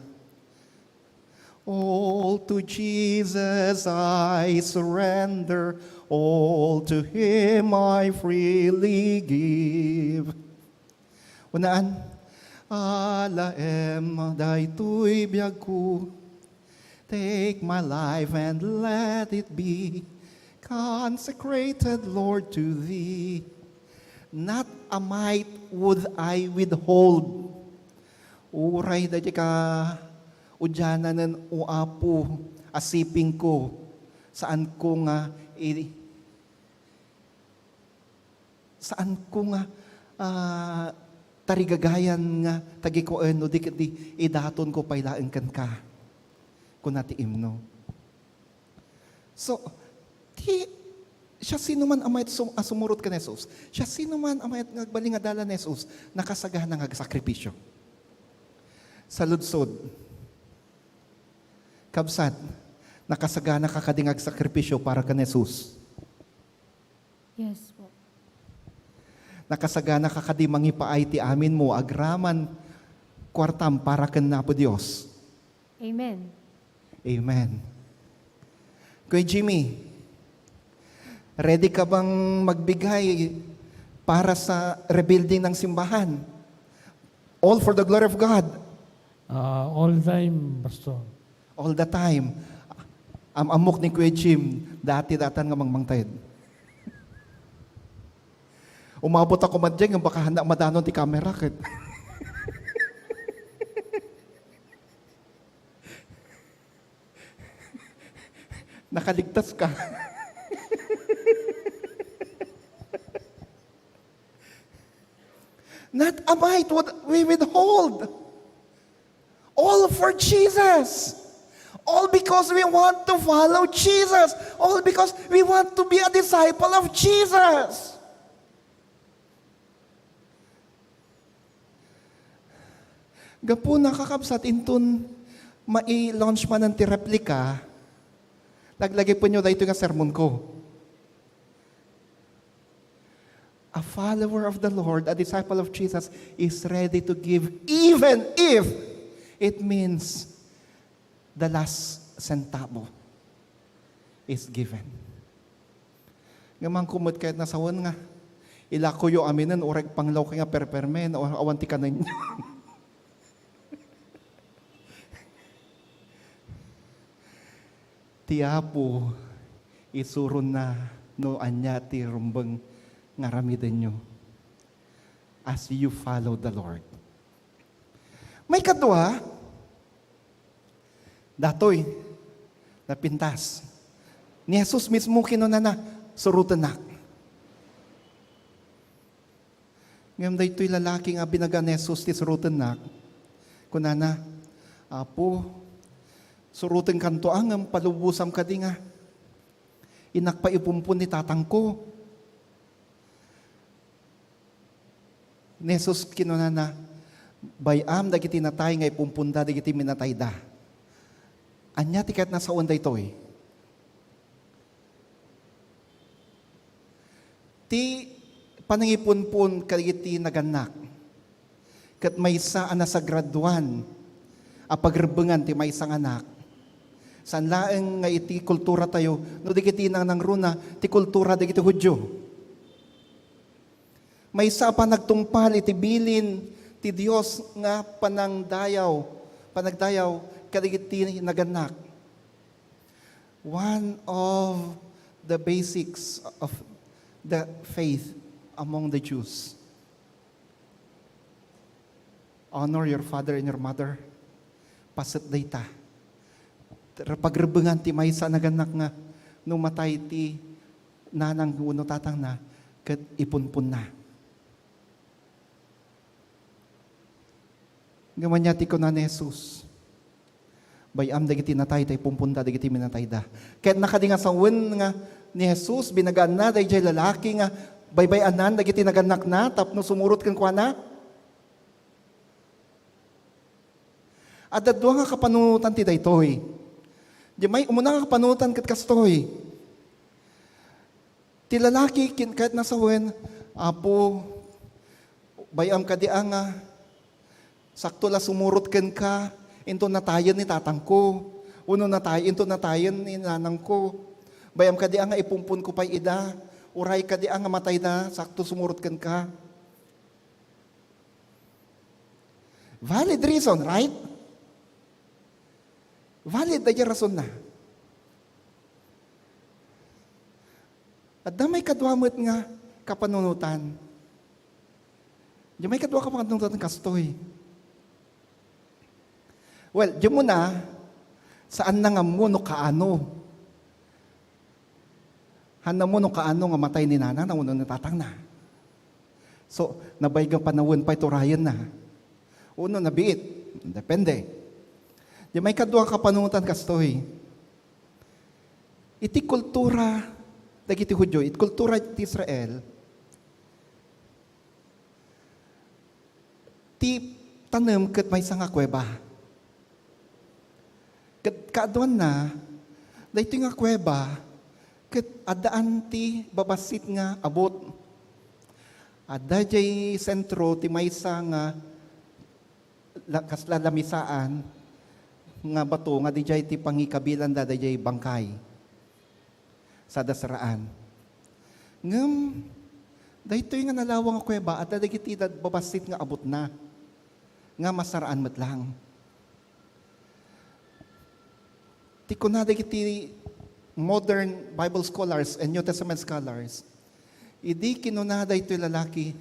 All to Jesus I surrender, all to Him I freely give. Unaan, alaem daytoy biag ko, take my life and let it be consecrated, Lord, to Thee. Not a mite would I withhold. Uray da ka udyanan o apo asiping ko saan ko nga tarigagayan nga tagi ko no di idaton ko pailaan kan ka kun nati imno. So siya sino man amayat sumurot ka ni Jesus. Siya sino man amayat nagbaling nga dala ni Jesus, nakasagahan ng agsakripisyo. Sa ludsod, kabsat, nakasagana ka kading agsakripisyo para ka ni Jesus. Yes po. Nakasagana ka kading mangipaay ti amin mo, agraman, kwartam para ka na po Diyos. Amen. Amen. Kuya Jimmy, ready ka bang magbigay para sa rebuilding ng simbahan? All for the glory of God. All time, Pastor. All the time. Amok ni Kuya Jim, dati-datan nga mangmangtayad. Umabot ako madyan, yung baka handa madanon ti camera. Nakaligtas ka. Not a mite would we withhold. All for Jesus. All because we want to follow Jesus. All because we want to be a disciple of Jesus. Gapo nakakabsat intun mai-launch man ng replika. Naglagay po nyo dahito nga sermon ko. A follower of the Lord, a disciple of Jesus, is ready to give even if it means the last centavo is given. Ngamang kumot kahit nasawan nga, ilakuyo aminan, urag panglaw ka nga perpermen, o awanti ka na ninyo. Tiapo, isurun na no anya ti rumbang ngaramiden nyo as you follow the Lord. May kadwa, datoy, napintas. Ni Jesus mismo kinunana, surutan na. Ngayon daytoy lalaki nga binaga ni Jesus ti surutan na. Kunana, Apo, surutan kanto ang palubusam ka di nga. Inak pa ipumpun ni tatang ko. Ni Jesus kinunana, bayam dagiti natay nga ipumpunda dagiti minatay da. Anya tikat na sa onda ito eh. Ti panangipunpun kagiti naganak. Kat may isa ana sa graduan, apagrebengan ti may isang anak. San laeng nga iti kultura tayo, no di kiti nang runa, ti kultura di kiti Hudyo. May isa pa nagtungpal iti bilin, ti Diyos nga panagdayaw, kadigiti naganak. One of the basics of the faith among the Jews. Honor your father and your mother. Pasit data. Pagrebengan ti may sa naganak nga numatay ti nanang uno tatang na kat ipunpun na. Ngaman niya ti ko na ni Jesus. Bayam dagiti natay tay pumpunda dagiti minatay da. Ket nakadi nga sawin nga ni Jesus binagaan na dayjay lalaki nga baybayanan dagiti naganak na tapno sumurot ken kuana. At dadwa nga kapanunutan ti daytoy. Di may umuna nga kapanunutan ket kastoy. Ti lalaki kahit nasawen, apo, bayam ka di nga, sakto la sumurot ken ka, into natayan ni tatang ko. Uno into natayan ni nanang ko. Bayam ka di nga ipumpun ko pa'y ida. Uray ka di nga matay na, sakto sumurot ken ka. Valid reason, right? Valid na rason na. At damay kadwamot nga kapanunutan. Damay kadwa kapanunutan kastoy. Well, di mo na, saan na nga mo no kaano? Hana mo no kaano nga matay ni nana na uno natatang na. So, nabaygang panawin pa iturayan na. Uno, nabiit. Depende. Di may kadwa kapanunutan kastoy. Iti kultura, dagiti Hudyo, iti kultura iti Israel, ti tanem ket may nga kuweba. Ket kaadwan na, dahito nga kuweba, ket adaan ti babasit nga abot. Ada jay sentro ti may nga kaslalamisaan, nga bato nga dijay ti pangikabilan da dijay bangkay sa dasaraan. Ngem daytoy nga nalawang nga kuweba at dagiti babasit nga abot na nga masaraan met lang. Ti kuna dagiti modern Bible scholars and New Testament scholars, idi kinuna daytoy lalaki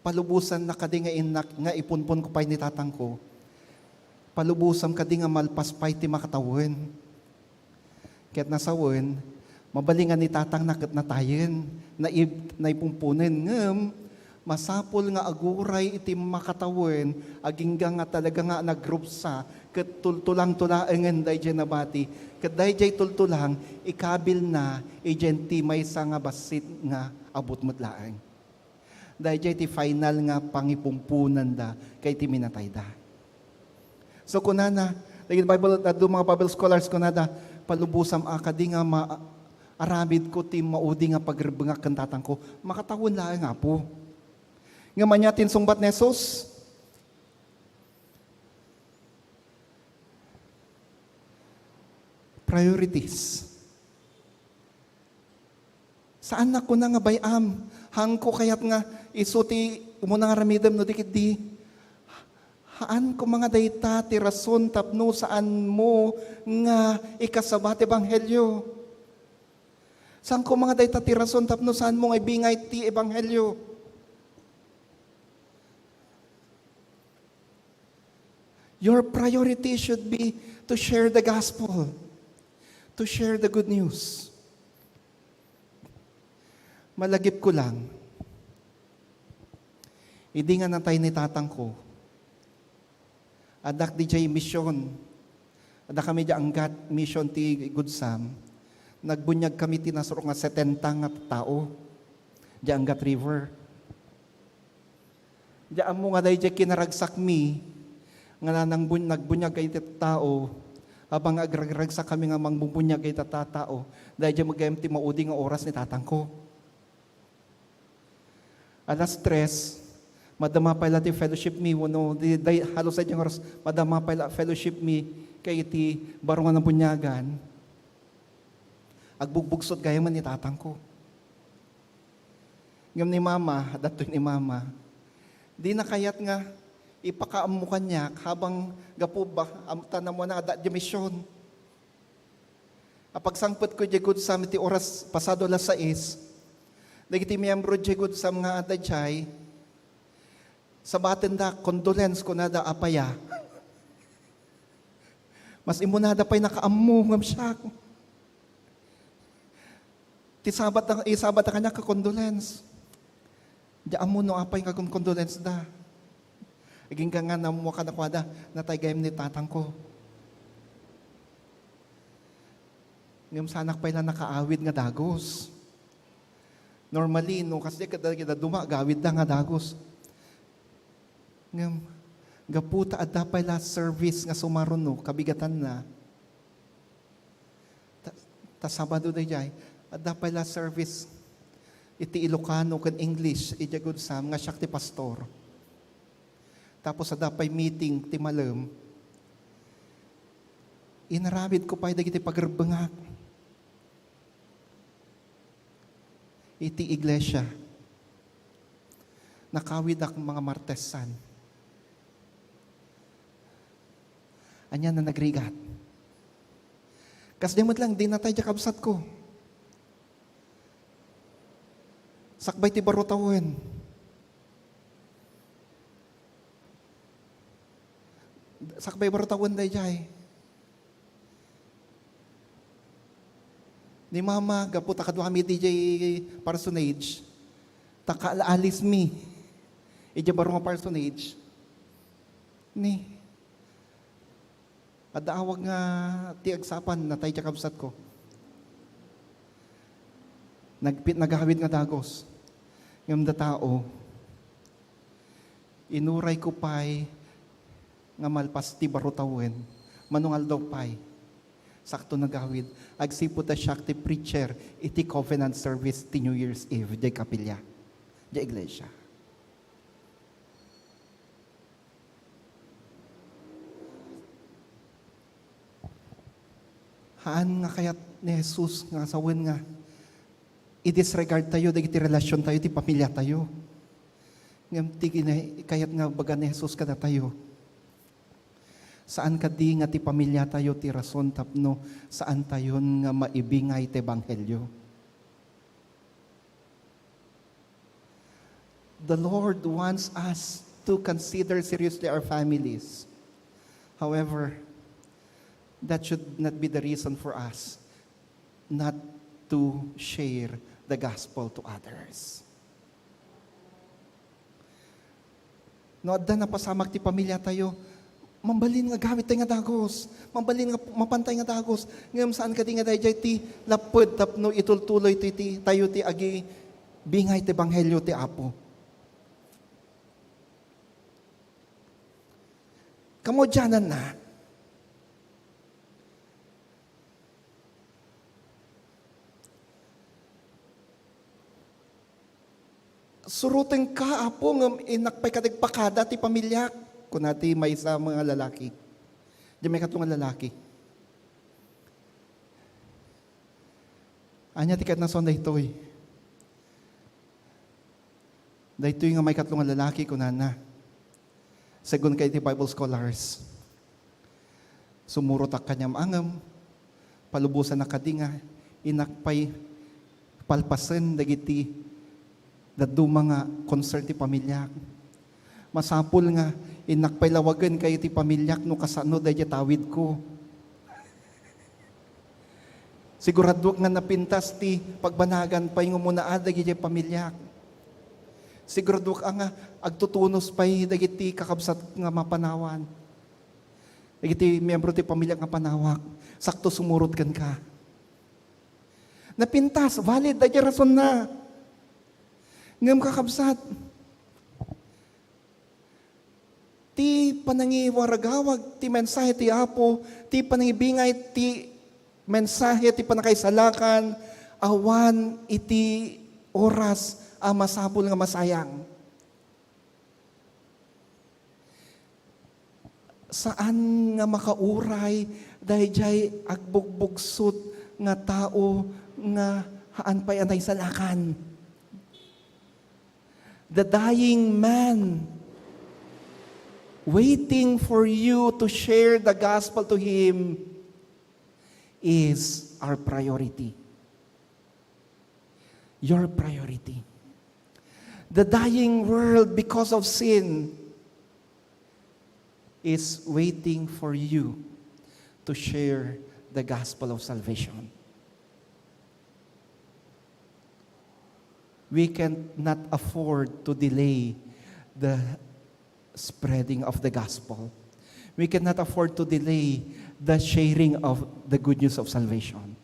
palubusan na kadi nga inak nga ipunpon ko pay ni tatang ko. Palubusam ka di nga malpaspay ti makatawin. Kaya't nasawin, mabalingan ni tatang nakat natayin, naipumpunin. Ngem, masapol nga aguray iti makatawin, agingga nga talaga nga nag-group sa, kat tultulang-tulaangan day dyan nabati, kat day dyan tultulang, ikabil na, ijen ti may sa nga basit nga abot matlaang. Day dyan ti final nga pangipumpunan da, kay ti minatay da. So kunana, mga Bible scholars kunada, palubusam akadi nga aramid ko ti maudi nga pagrebengak ken tatang ko, makatawon laeng nga po. Nga manyatin sungbat ni Jesus, priorities. Saan na ko na nga bayam? Hang ko kayat nga isuti umuna nga ramidam no dikit di. Haan ko mga dayta ti rason tapno saan mo nga ikasabat ebanghelyo. Saan ko mga dayta ti rason tapno saan mo nga ibingay ti ebanghelyo. Your priority should be to share the gospel, to share the good news. Malagip ko lang, hindi nga natay ni tatang ko, adak di jay mission. Adak kami di anggat mission ti Good Sam. nagbunyag kami tinasuro nga 70 nga tao. Diyan Angat River. Diyan mo nga dahil kinaragsak mi, nga nagbunyag kay tao, habang agragsa kami nga mangbubunyag kay tao, dahil diyan mag-empty ti maudi nga oras ni tatang ko. Alas 3, madama pa ila ti fellowship mi, halos sa diyang oras, madama pa ila fellowship mi, kay iti barungan ng bunyagan, agbugbugsot gaya man ni tatang ko. Ngam ni mama, datoy ni mama, di na kayat nga, ipakaam mo kanya, habang gapo ba, tanam mo na di misyon. Apag sangpot ko di good sa ti oras, pasado las 6, nagiti miyembro di good sa mga adajay, sa batin da, condolence ko na da apaya. Mas imunada pa'y nakaamu, ngam siya. Isabat na kanya ka-condolence. Diyan mo no apay nga condolence da. Aging ka nga namuha ka na kwada na tayo ni tatang ko. Ngam sanak pa'y na nakaawid nga dagos. Normally, no, kasi kita duma, gawid da nga dagos. Ngam, gaputa at dapay la service nga sumaron no, kabigatan na. Sabado na jay, at dapay la service, iti Ilocano kan English, ijagod sam, nga siya ti pastor. Tapos sa dapay meeting, ti malam, inaramid ko pa'y dagiti pagrabangak. Iti iglesia, nakawid ak mga martesan. Anya na nagrigat. Kas demot lang, di na tayo kabsat ko. Sakbay ti barutawin. Sakbay barutawin day jay. Ni mama, gaputa kadwa kami DJ parsonage. Takaalis mi. Ija baro nga parsonage. Ni. Adaawag nga ti agsapan na tayo kabsat ko. Nagahawid nga dagos. Ngam da tao, inuray ko pa'y nga malpas ti barutawin, manungal daw pa'y, sakto nagahawid, agsipo ta siya ti preacher, iti covenant service ti New Year's Eve, di kapilya, di iglesia. Haan nga kayat ni Jesus nga sawin nga, i-disregard tayo, dagiti relasyon tayo, ti pamilya tayo. Ngam kayat nga baga ni Jesus kada tayo. Saan ka di nga ti pamilya tayo, ti rason tapno, saan tayo nga maibingay ti ebanghelyo. The Lord wants us to consider seriously our families. However, that should not be the reason for us not to share the gospel to others. No, adda na pasamag ti pamilya tayo, mambalin nga gamit tayo nga dagos, mambalin nga mapantay nga dagos, ngam saan ka di nga dayjay ti lapod tapno itultuloy ti tayo ti agi bingay ti ebanghelyo ti Apo. Kamodyanan na, surutin ka, Apo, ng inakpay katigpakada ti pamilya. Kung nati may isa mga lalaki. Di may katungan lalaki. Anya ti kat na son daytoy. Daytoy nga may katlungan lalaki kunana. Segun kay ti Bible scholars. Sumurot ak kanyam angam. Palubusan na kadinga. Inakpay palpasen dagiti daduma nga concern ti pamilyak. Masapul nga, inakpay lawagan kayo ti pamilyak no kasano dahil tawid ko. Sigurado nga napintas ti pagbanagan pa yung muna dahil pamilyak. Sigurado ka nga agtutunos pa dahil ti kakabsat nga mapanawan. Dahil ti miyembro ti pamilyak nga panawak. Sakto sumurot kan ka. Napintas, valid, dahil rason na. Ngam kakabsat. Ti panangiwaragawag, ti mensahe ti Apo, ti panangibingay, ti mensahe, ti panakaisalakan, awan iti oras a masapul nga masayang. Saan nga makauray dahil jay agbugbugsot nga tao nga haan pa'y anay salakan. The dying man waiting for you to share the gospel to him is our priority. Your priority. The dying world because of sin is waiting for you to share the gospel of salvation. We cannot afford to delay the spreading of the gospel. We cannot afford to delay the sharing of the good news of salvation.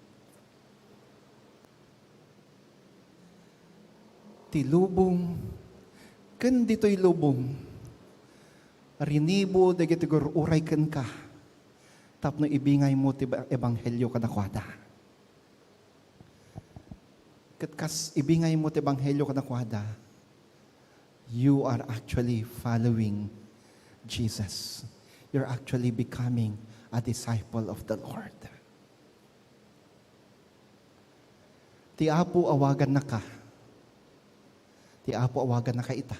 Ti lubong, kan dito'y lubong, rinibo, dagitigur uray kan ka, tapno ibingay mo ti ebanghelyo kadakwada. Katkas ibingay mo ti ebanghelyo kadakwada, you are actually following Jesus. You're actually becoming a disciple of the Lord. Ti Apo awagan na ka. Ti Apo awagan na ka ita.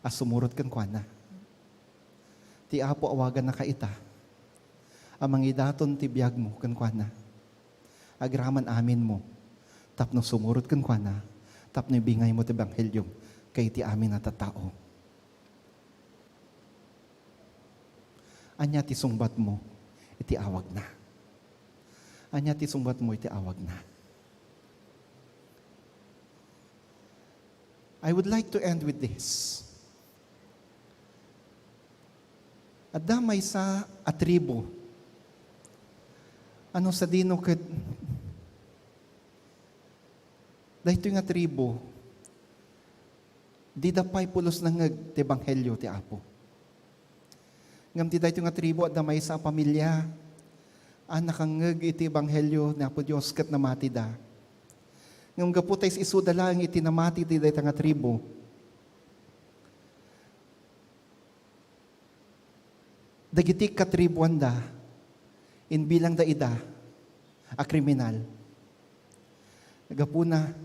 As sumurot kan kwa na. Ti Apo awagan na ka ita. Amang idaton ti biyag mo kan kwa na. Agraman amin mo. Tapno sumurot kan kwa na. Tapno ibingay mo ti ebanghelyo kay ti amin na tatao. Anya ti sungbat mo, iti awag na. Anya ti sungbat mo, iti awag na. I would like to end with this. Adamay sa atribo. Ano sa dino kat... Dahito yung atribo, di dapay pulos ng ti ebanghelyo ti Apo. Ngam ti dahito nga tribo at damay sa pamilya, anak ang iti ebanghelyo ni Apo Diyos kat namati da. Ngam gaputay isuda lang iti namati ti dahito nga tribo. Dagiti katribuan da, in bilang da ida, a kriminal. Nagapuna,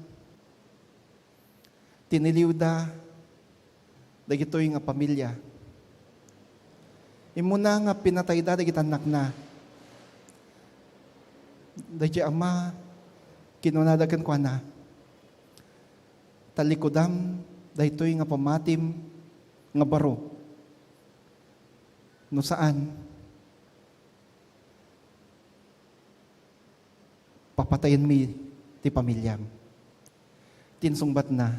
tiniliw da, dagitoy nga pamilya. Imuna nga pinatay da, dagitanak na. Dagiti ama, kinunadagan kwa na. Talikodam, dagitoy nga pamatim, nga baro. No saan? Papatayin mi ti pamilyam. Tinsungbat na,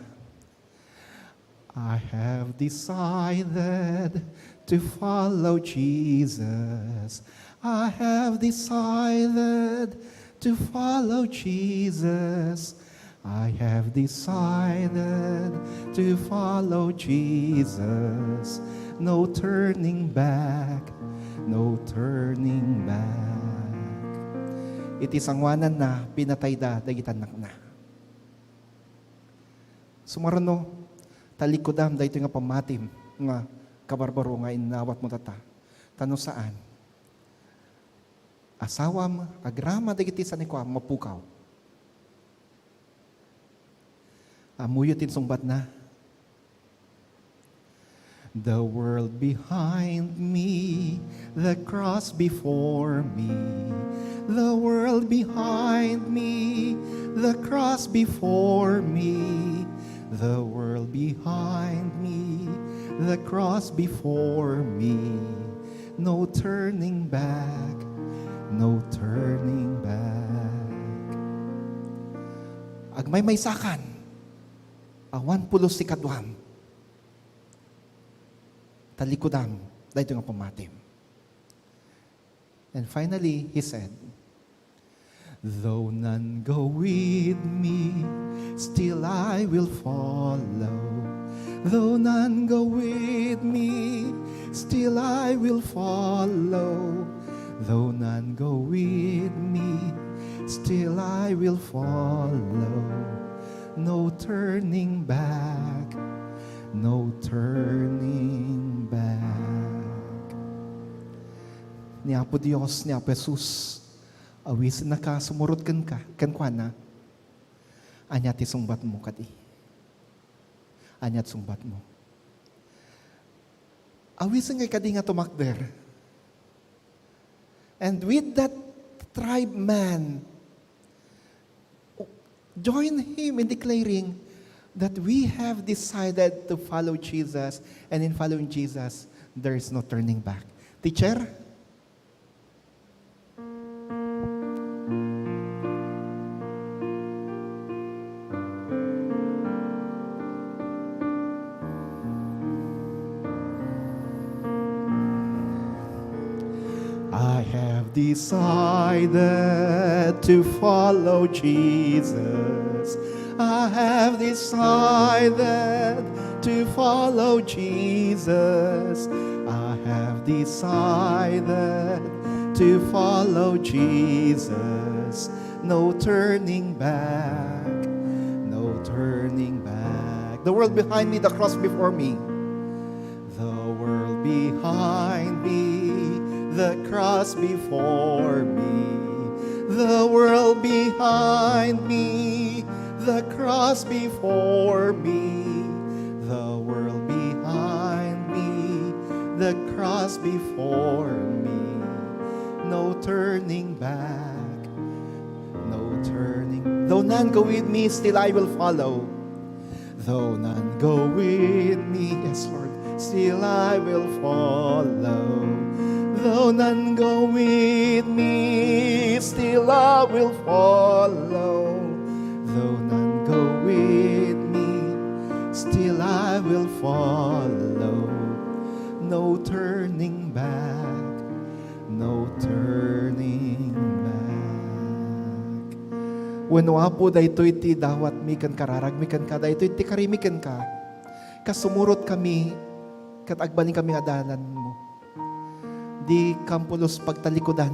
I have decided to follow Jesus. I have decided to follow Jesus. I have decided to follow Jesus. No turning back, no turning back. Iti sangwanan na, pinatay da, dagitanak na. Sumarano, talikodam, dahito nga pamatim, nga kabarbaro nga inawat mo tata. Tano saan? Asawam, agrama, dagiti sa nikwa, mapukaw. Amuyutin sungbat na. The world behind me, the cross before me. The world behind me, the cross before me. The world behind me, the cross before me. No turning back, no turning back. Agmay maysakan, awan pulos si kadwam. Talikudam, dahito nga pumatim. And finally, he said, Though none go with me, still I will follow. Though none go with me, still I will follow. Though none go with me, still I will follow. No turning back, no turning back. Ni Apo Dios, ni Apo Jesus, awisin na ka, sumurot kan ka, kwa na, anyat isungbat mo kadi. Anyat sungbat mo. Awisin nga kadi nga tumakder. And with that tribe man, join him in declaring that we have decided to follow Jesus, and in following Jesus, there is no turning back. Teacher? I have decided to follow Jesus. I have decided to follow Jesus. I have decided to follow Jesus. No turning back, no turning back. The world behind me, the cross before me. The world behind me, the cross before me. The world behind me, the cross before me. The world behind me, the cross before me. No turning back, no turning. Though none go with me, still I will follow. Though none go with me, yes Lord, still I will follow. Though none go with me, still I will follow. Though none go with me, still I will follow. No turning back, no turning back. When wapo daytoy ti dawat mi kan kararag mi kan ka, daytoy ti karimiken ka. Kasumurot kami, kat agbalin kami nga dalan mo. Di kampulos pagtalikodan,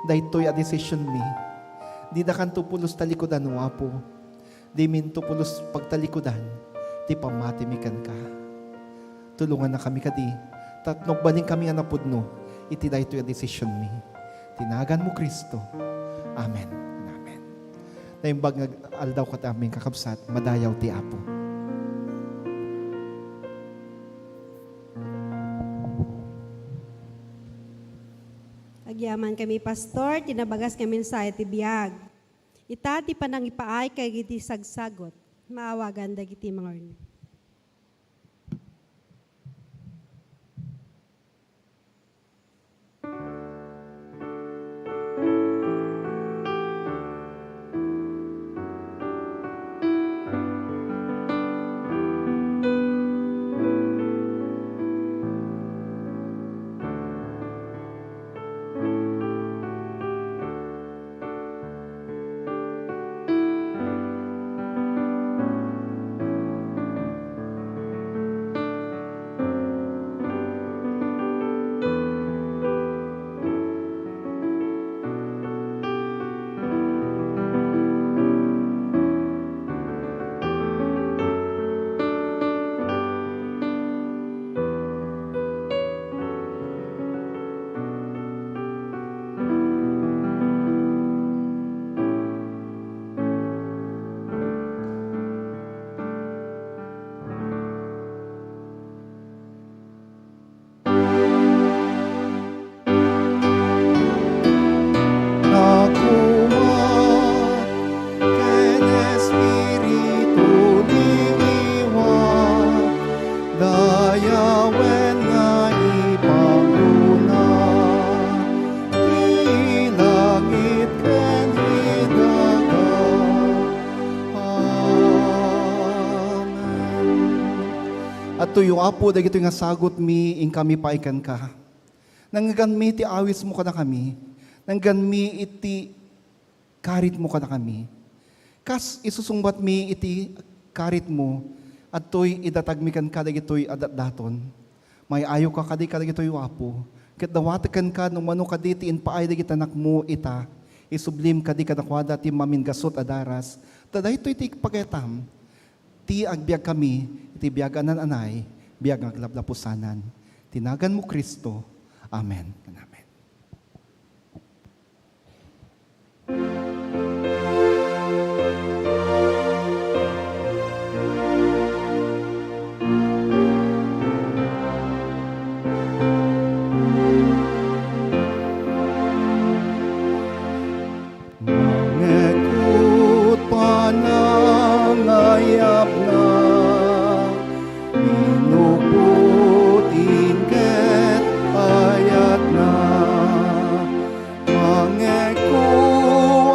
daytoy a decision mi. Di da kan tupulos talikodan wapo. Di min tupulos pagtalikodan, ti pamatimikan ka. Tulungan na kami kadi. Tatnog baling kami nga napudno, iti daytoy a decision mi. Tinagan mo Kristo. Amen. Amen. Naimbag nga aldaw kat aming kakabsat, madayaw ti Apo. Agyaman kami, Pastor, tinabagas kami sa iti biyag. Itati pa nang ipaay kay iti sagsagot. Maawagan dagiti mga orno. Tuyo Apo, dagito nga sagot mi, in kami paikan ka. Nanggan mi iti awis mo ka na kami. Nanggan mi iti karit mo kada kami. Kas isusungbat mi iti karit mo, at to'y idatag mi kan kada gito'y adat-daton. May ayo ka kadi kada gito'y wapo. Kat dawatakan ka nung mano kadi ti inpaay da gitanak mo ita, isublim kadi kadakwada ti mamin gasot adaras. Taday to'y ti pagetam, ti agbiag kami, iti biaganan anay, biag aglaplapusanan. Tinagan mo Kristo. Amen. Amen. Mangekut panangayap na inuput ingket ayat na mangeku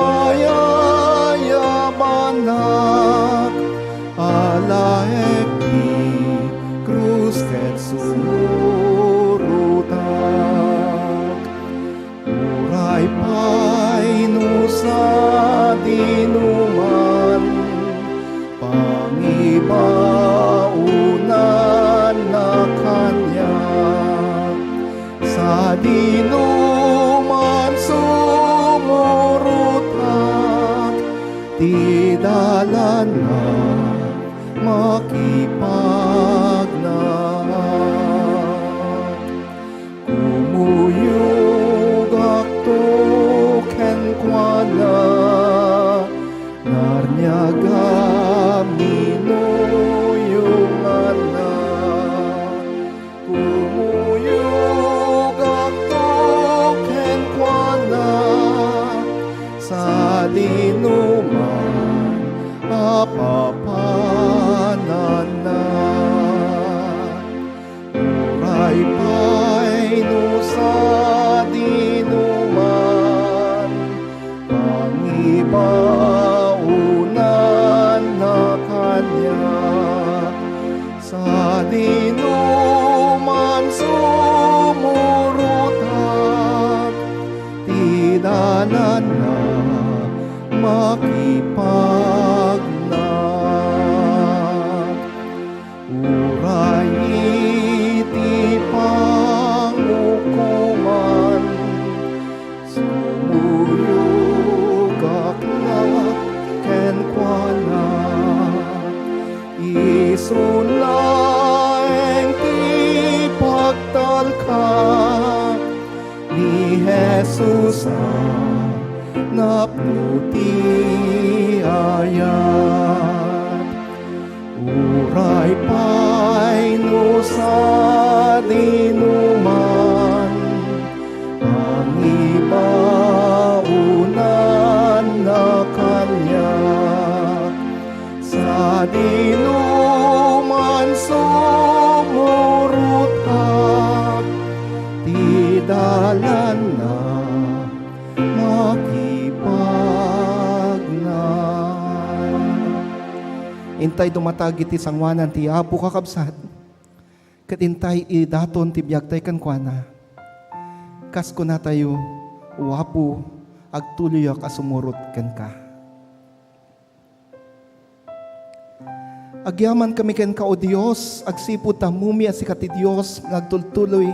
ayayabanak alaek di krus ket sumurutak uray painusa dinuman pangibaunan na kanya sa dinuman sumurutak di dalan na makipagnaak kumuyog akto ken kuana narnyaga minuyong anak kumuyog akto ken kuana sa dinuman apapanan na uray pay no sa dinuman pangibaunan na kanya sa dinuman sumurutak ti dalan na makipagnak uray iti pangukuman sumuyugak na ken kuana isulaeng ti pagtalka ni Jesus napnuti ayat uray pay no sa dinuman pangibaunan na kanya sa dinuman sumurutak ti dalan na intay dumatag iti sangwanan ti Apo kakabsat ket intay idaton ti biag tay kankwana kas ko na tayo uwapo agtuloyak a sumurot ken ka agyaman kami ken ka o Dios agsipud ta mumi a sikat ti Dios ngagtultuloy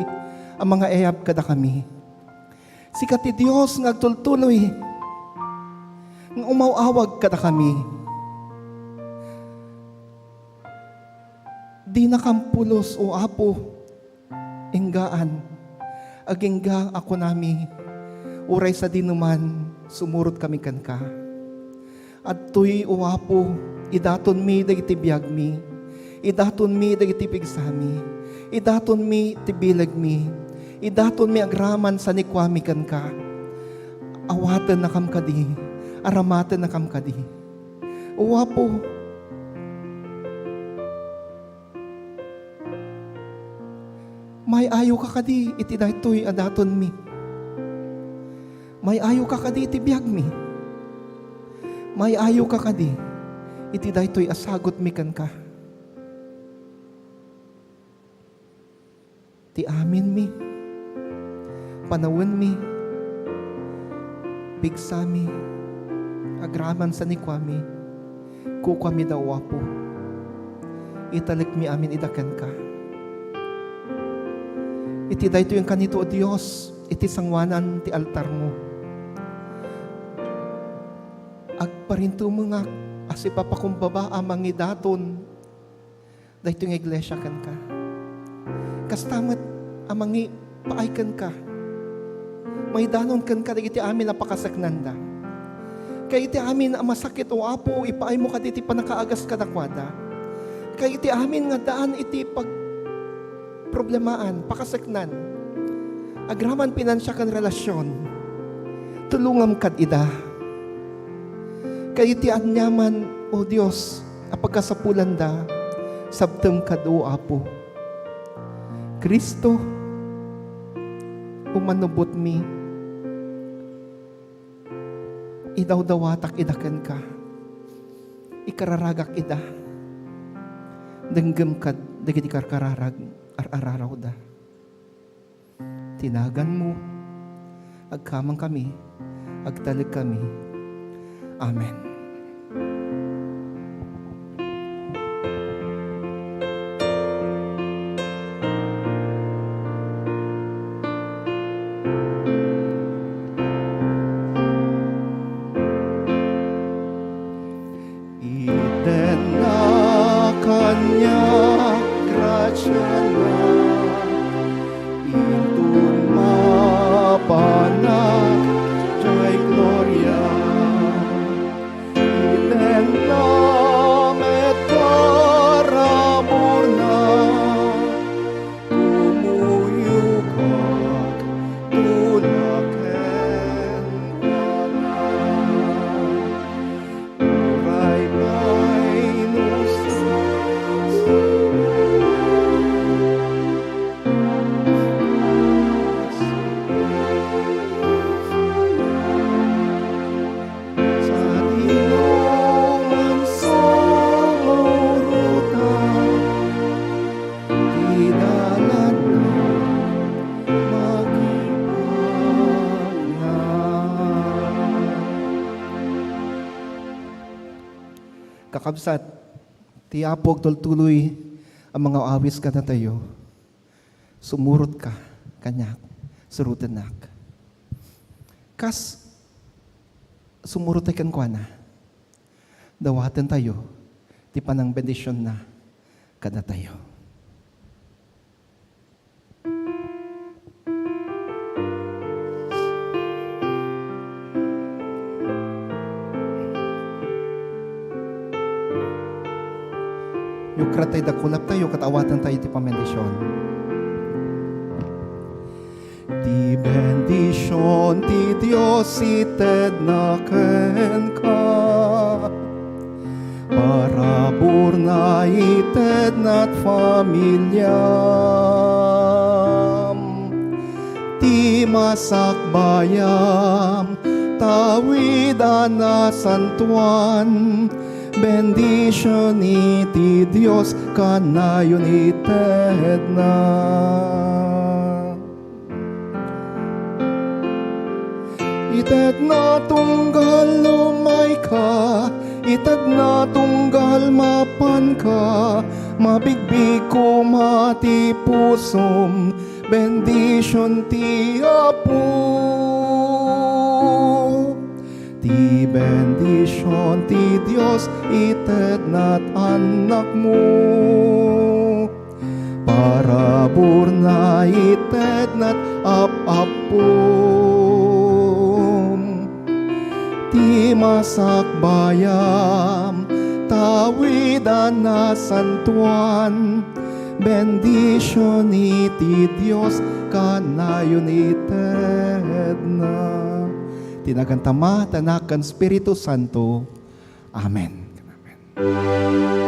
ang mga eyab kada kami sikat ti Dios ngagtultuloy ng umawawag kada kami di nakampulos o Apo enggaan agengga ako nami uray sa dinuman sumurot kami kan ka at tuy o Apo idaton mi dagiti biag mi idaton mi dagiti pigsami idaton mi ti bilag mi idaton mi agraman sa nikwami kan ka awatan na kam kadi aramatan na kam kadi o Apo may ayo ka kadi iti daytoy adaton mi. May ayo ka kadi iti biag mi. May ayo ka kadi iti daytoy asagot mi kan ka. Ti amin mi. Panawen mi. Pigsami. agraman sa ni kwami, ku kwami daw apo, italik mi amin idakan ka. Iti dayto yung kanito o Diyos, iti sangwanan ti altar mo. Agparinto mga asi papakumbaba amang idaton, dayto yung iglesia kan ka. Kastamat amang paaykan ka. May danon kan ka, iti amin napakasaknanda. Kaya iti amin masakit o apo, ipaay mo ka iti panakaagas ka nakwada. Kaya iti amin nga daan iti problemaan, pakasaknan. Agraman pinansya kan relasyon, tulungam kad ida. Kaya iti anyaman, o Diyos, apagkasapulan da, sabtem kad o apo. Kristo, umanubot mi, idawdawatak idakan ka, ikararagak ida, denggem kad, dagiti karkararag, araraw da. Tinagan mo, agkamang kami, agtalag kami. Amen. Iden na kanya grasya na, intun mapanak jay gloria. Iden na met karabor na, kumuyukak tulaken kana. Uray pa'y sa inuman sumurutan, di dalan na mag-ibag na. Kakabsat, tiapog tultuloy ang mga awis ka na tayo. Sumurot ka, kanyak, surutenak. Kas, sumurot ay kwa na. Dawatan tayo, ti panang bendisyon na kada tayo. Yukrat tayo dakulap tayo, katawatan tayo ti pamendisyon. Ti bendisyon ti Diyos ited na ken ka, parabor na ited na't familyam. Ti masakbayam, tawidan na santuan, bendisyon iti Diyos kanayon ited na. Ited na tunggal lumay ka, ited na tunggal mapan ka, mabigbig ko mati pusom, bendisyon ti Apo. Ti bendisyon ti Diyos ited na't anak mo, parabor na ited na't apapom. Ti masakbayam, tawidan na santuan, bendisyon iti Diyos kanayon ited na. Tinagan Tama, Tanak, kan Espiritu Santo. Amen. Amen.